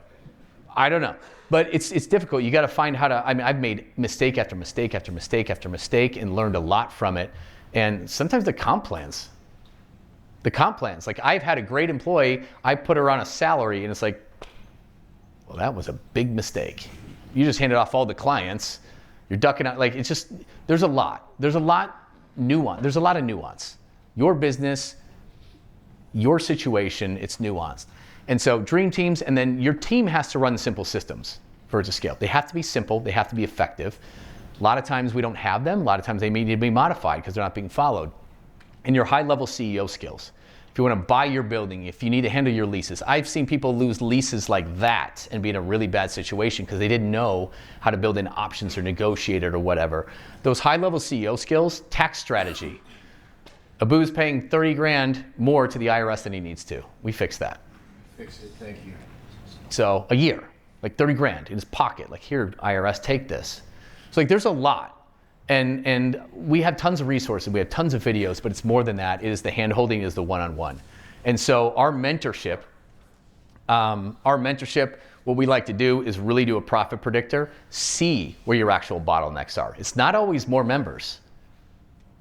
I don't know, but it's difficult. You got to find how to, I mean, I've made mistake after mistake after mistake after mistake and learned a lot from it. And sometimes the comp plans, like I've had a great employee, I put her on a salary and it's like, well, that was a big mistake. You just handed off all the clients, you're ducking out, like it's just, there's a lot of nuance. Your business, your situation, it's nuanced. And so dream teams, and then your team has to run the simple systems for it to scale. They have to be simple, they have to be effective. A lot of times we don't have them, a lot of times they need to be modified because they're not being followed. And your high-level CEO skills. If you want to buy your building, if you need to handle your leases. I've seen people lose leases like that and be in a really bad situation because they didn't know how to build in options or negotiate it or whatever. Those high-level CEO skills, tax strategy. Abu's paying $30,000 more to the IRS than he needs to. We fixed that. Fix it, thank you. So a year, like $30,000 in his pocket. Like here, IRS, take this. So like there's a lot. And we have tons of resources, we have tons of videos, but it's more than that. It is the hand-holding, is the one-on-one. And so our mentorship, what we like to do is really do a profit predictor, see where your actual bottlenecks are. It's not always more members.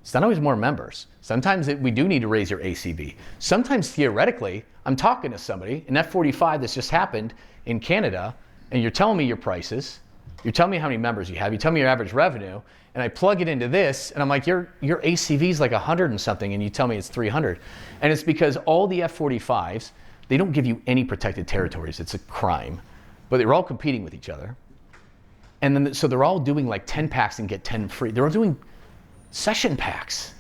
Sometimes we do need to raise your ACV. Sometimes theoretically, I'm talking to somebody, and that 45 that's just happened in Canada, and you're telling me your prices, you're telling me how many members you have, you tell me your average revenue, and I plug it into this, and I'm like, your ACV is like 100 and something, and you tell me it's 300. And it's because all the F45s, they don't give you any protected territories. It's a crime. But they're all competing with each other. And then, so they're all doing like 10 packs and get 10 free. They're all doing session packs.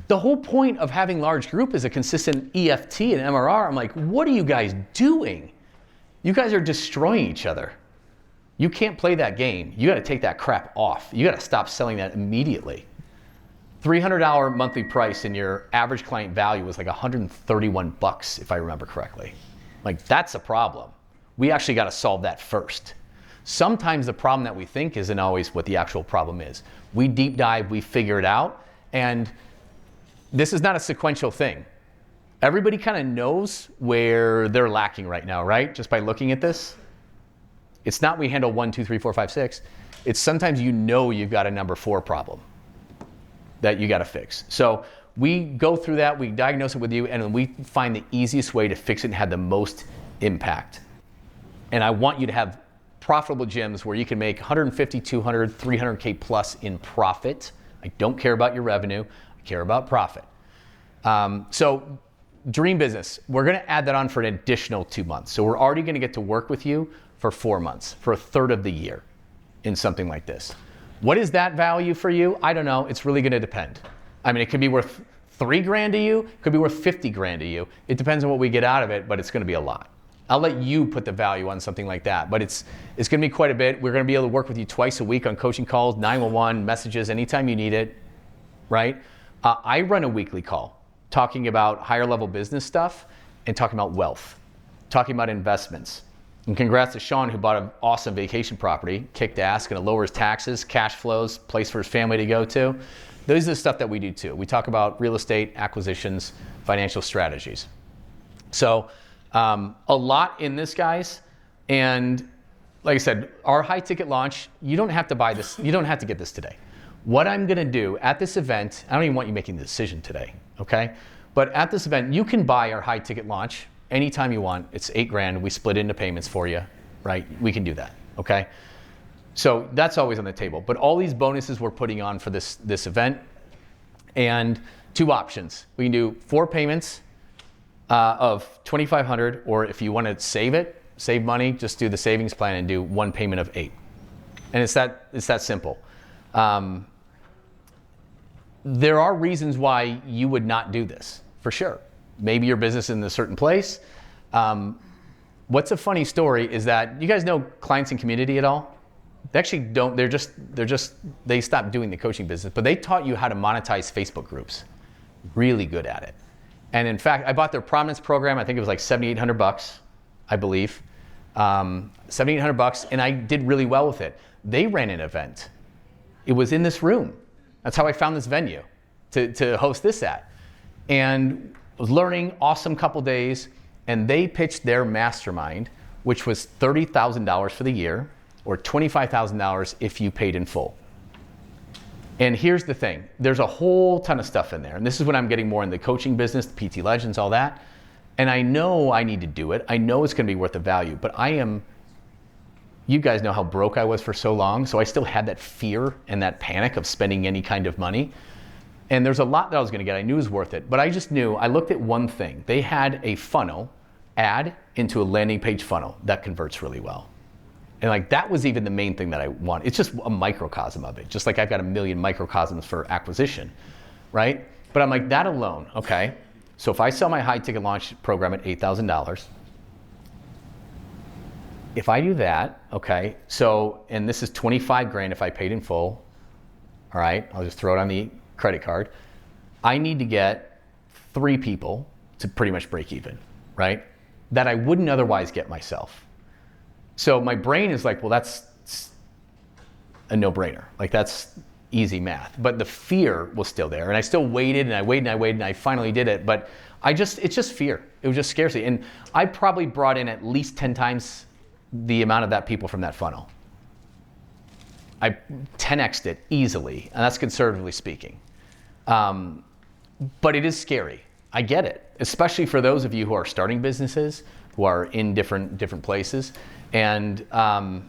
The whole point of having large group is a consistent EFT and MRR. I'm like, what are you guys doing? You guys are destroying each other. You can't play that game. You got to take that crap off. You got to stop selling that immediately. $300 monthly price and your average client value was like 131 bucks, if I remember correctly. Like, that's a problem. We actually got to solve that first. Sometimes the problem that we think isn't always what the actual problem is. We deep dive, we figure it out, and this is not a sequential thing. Everybody kind of knows where they're lacking right now, right? Just by looking at this. It's not we handle 1, 2, 3, 4, 5, 6. It's sometimes you know you've got a number 4 problem that you got to fix. So we go through that, we diagnose it with you, and then we find the easiest way to fix it and have the most impact. And I want you to have profitable gyms where you can make 150, 200, 300K plus in profit. I don't care about your revenue, I care about profit. So dream business, we're gonna add that on for an additional 2 months. So we're already gonna get to work with you for 4 months, for a third of the year in something like this. What is that value for you? I don't know, it's really gonna depend. I mean, it could be worth $3,000 to you, it could be worth $50,000 to you. It depends on what we get out of it, but it's gonna be a lot. I'll let you put the value on something like that, but it's gonna be quite a bit. We're gonna be able to work with you twice a week on coaching calls, 911, messages, anytime you need it, right? I run a weekly call talking about higher level business stuff and talking about wealth, talking about investments. And congrats to Sean, who bought an awesome vacation property, kicked ass, gonna lower his taxes, cash flows, place for his family to go to. Those are the stuff that we do too. We talk about real estate, acquisitions, financial strategies. So a lot in this, guys. And like I said, our high ticket launch, you don't have to buy this, you don't have to get this today. What I'm gonna do at this event, I don't even want you making the decision today, okay? But at this event, you can buy our high ticket launch anytime you want. It's $8,000, we split into payments for you, right? We can do that, okay? So that's always on the table. But all these bonuses we're putting on for this event, and 2 options. We can do 4 payments of $2,500, or if you want to save money, just do the savings plan and do 1 payment of $8,000. And it's that simple. There are reasons why you would not do this, for sure. Maybe your business is in a certain place. What's a funny story is that, you guys know Clients and Community at all? They actually don't, they stopped doing the coaching business, but they taught you how to monetize Facebook groups. Really good at it. And in fact, I bought their prominence program. I think it was like $7,800, I believe. $7,800, and I did really well with it. They ran an event. It was in this room. That's how I found this venue to host this at. And was learning, awesome couple days, and they pitched their mastermind, which was $30,000 for the year, or $25,000 if you paid in full. And here's the thing, there's a whole ton of stuff in there. And this is when I'm getting more in the coaching business, the PT Legends, all that. And I know I need to do it. I know it's gonna be worth the value, but you guys know how broke I was for so long, so I still had that fear and that panic of spending any kind of money. And there's a lot that I was gonna get, I knew it was worth it, but I just knew, I looked at one thing. They had a funnel, add into a landing page funnel that converts really well. And like, that was even the main thing that I want. It's just a microcosm of it, just like I've got a million microcosms for acquisition, right? But I'm like, that alone, okay. So if I sell my high ticket launch program at $8,000, if I do that, okay, so, and this is $25,000 if I paid in full, all right, I'll just throw it on the credit card. I need to get 3 people to pretty much break even, right? That I wouldn't otherwise get myself. So my brain is like, well, that's a no-brainer. Like, that's easy math. But the fear was still there. And I still waited and I waited and I waited and I finally did it. But it's just fear. It was just scarcity. And I probably brought in at least 10 times the amount of that people from that funnel. I 10x'd it easily, and that's conservatively speaking. But it is scary. I get it, especially for those of you who are starting businesses, who are in different places. And, but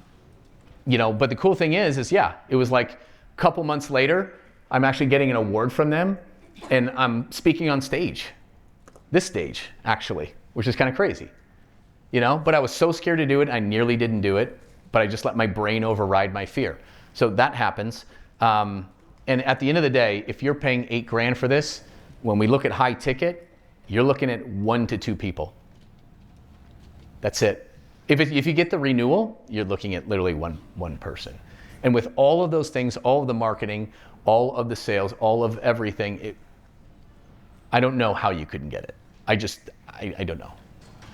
the cool thing is yeah, it was like a couple months later, I'm actually getting an award from them, and I'm speaking on stage. This stage, actually, which is kind of crazy. But I was so scared to do it, I nearly didn't do it, but I just let my brain override my fear. So that happens. And at the end of the day, if you're paying $8,000 for this, when we look at high ticket, you're looking at 1 to 2 people. That's it. If you get the renewal, you're looking at literally one person. And with all of those things, all of the marketing, all of the sales, all of everything, I don't know how you couldn't get it. I don't know.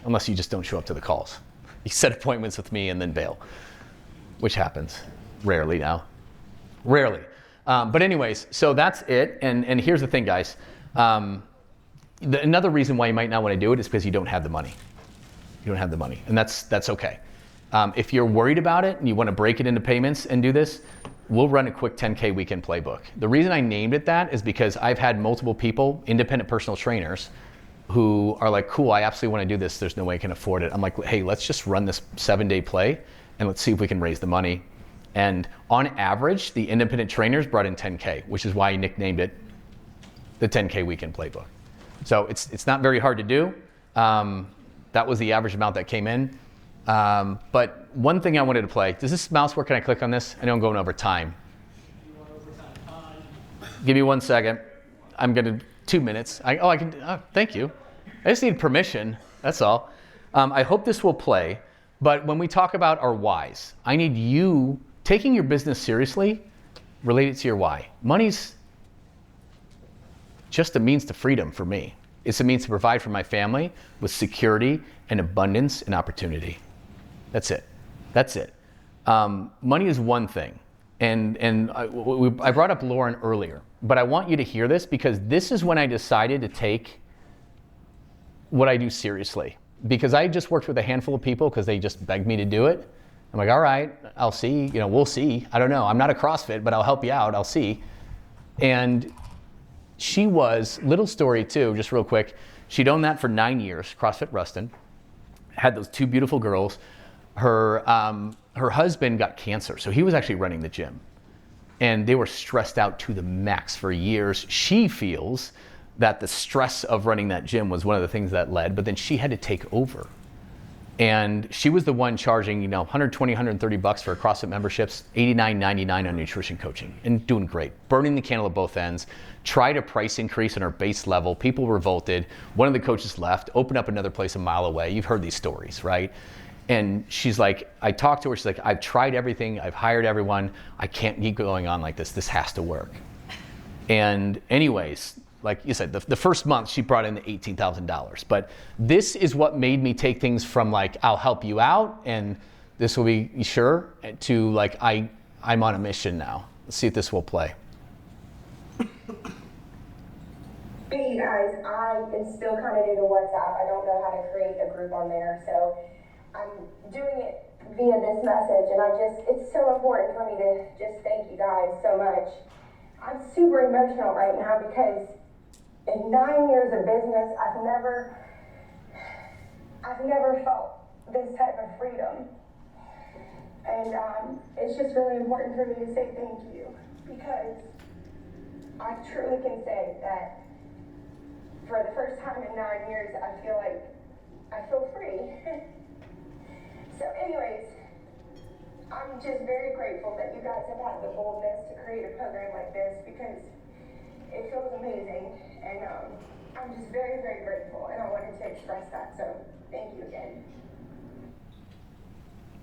Unless you just don't show up to the calls. You set appointments with me and then bail, which happens rarely now. Rarely. But anyways, so that's it. And here's the thing, guys. Another reason why you might not want to do it is because you don't have the money. You don't have the money, and that's okay. If you're worried about it and you want to break it into payments and do this, we'll run a quick 10K weekend playbook. The reason I named it that is because I've had multiple people, independent personal trainers, who are like, cool, I absolutely want to do this. There's no way I can afford it. I'm like, hey, let's just run this 7-day play and let's see if we can raise the money. And on average, the independent trainers brought in 10K, which is why I nicknamed it the 10K weekend playbook. So it's not very hard to do. That was the average amount that came in. But one thing I wanted to play, does this mouse work? Can I click on this? I know I'm going over time. Give me 1 second. I'm gonna 2 minutes. Thank you. I just need permission, that's all. I hope this will play, but when we talk about our whys, I need you taking your business seriously, related to your why. Money's just a means to freedom for me. It's a means to provide for my family with security and abundance and opportunity. That's it. That's it. Money is one thing. And I brought up Lauren earlier, but I want you to hear this because this is when I decided to take what I do seriously. Because I just worked with a handful of people because they just begged me to do it. I'm like, all right, I'll see, we'll see. I don't know, I'm not a CrossFit, but I'll help you out, I'll see. And she was, little story too, just real quick, she'd owned that for 9 years, CrossFit Ruston, had those 2 beautiful girls. Her husband got cancer, so he was actually running the gym. And they were stressed out to the max for years. She feels that the stress of running that gym was one of the things that led, but then she had to take over. And she was the one charging, $120, $130 for CrossFit memberships, $89.99 on nutrition coaching, and doing great. Burning the candle at both ends. Tried a price increase on her base level. People revolted. One of the coaches left, opened up another place a mile away. You've heard these stories, right? And she's like, I talked to her, she's like, I've tried everything, I've hired everyone, I can't keep going on like this has to work. And anyways, like you said, the first month she brought in the $18,000. But this is what made me take things from like, I'll help you out and this will be sure, to like, I'm on a mission now. Let's see if this will play. Hey guys, I am still kind of new to WhatsApp. I don't know how to create a group on there, so I'm doing it via this message, and it's so important for me to just thank you guys so much. I'm super emotional right now because in 9 years of business, I've never felt this type of freedom. And it's just really important for me to say thank you because I truly can say that for the first time in 9 years, I feel free. So anyways, I'm just very grateful that you guys have had the boldness to create a program like this because it feels amazing, and I'm just very, very grateful, and I wanted to express that, so thank you again.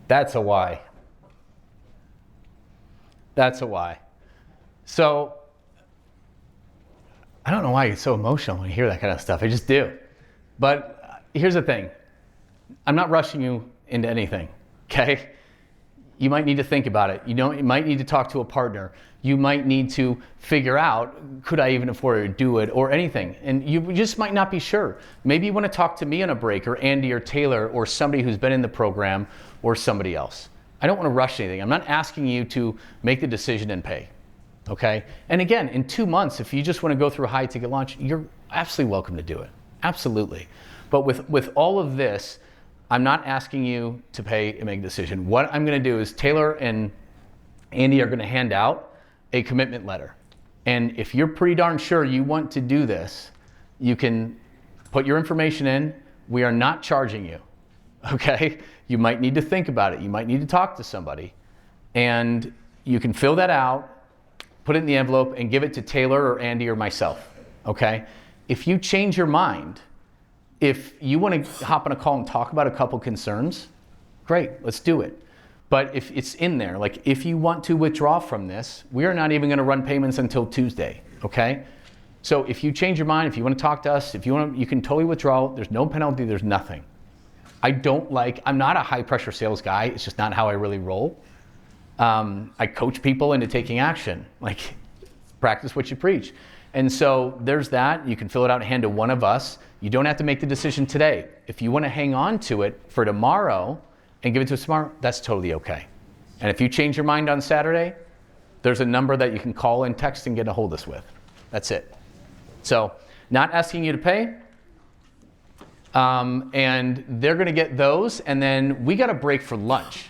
That's a why. That's a why. So, I don't know why I get so emotional when I hear that kind of stuff. I just do. But here's the thing. I'm not rushing you into anything, okay? you might need to think about it. You might need to talk to a partner. You might need to figure out, could I even afford to do it or anything? And you just might not be sure. Maybe you want to talk to me on a break, or Andy or Taylor or somebody who's been in the program, or somebody else. I don't want to rush anything. I'm not asking you to make the decision and pay, okay? And again, in 2 months, if you just want to go through a high ticket launch, you're absolutely welcome to do it, absolutely. But with all of this, I'm not asking you to pay and make a decision. What I'm going to do is Taylor and Andy are going to hand out a commitment letter. And if you're pretty darn sure you want to do this, you can put your information in. We are not charging you, okay? You might need to think about it. You might need to talk to somebody. And you can fill that out, put it in the envelope, and give it to Taylor or Andy or myself, okay? If you change your mind, if you want to hop on a call and talk about a couple concerns, great, let's do it. But if it's in there, like if you want to withdraw from this, we are not even going to run payments until Tuesday, okay? So if you change your mind, if you want to talk to us, if you want to, you can totally withdraw. There's no penalty, there's nothing. I'm not a high pressure sales guy. It's just not how I really roll. I coach people into taking action, like practice what you preach. And so there's that. You can fill it out and hand to one of us. You don't have to make the decision today. If you want to hang on to it for tomorrow and give it to us tomorrow, that's totally okay. And if you change your mind on Saturday, there's a number that you can call and text and get a hold of us with. That's it. So not asking you to pay. And they're going to get those. And then we got a break for lunch.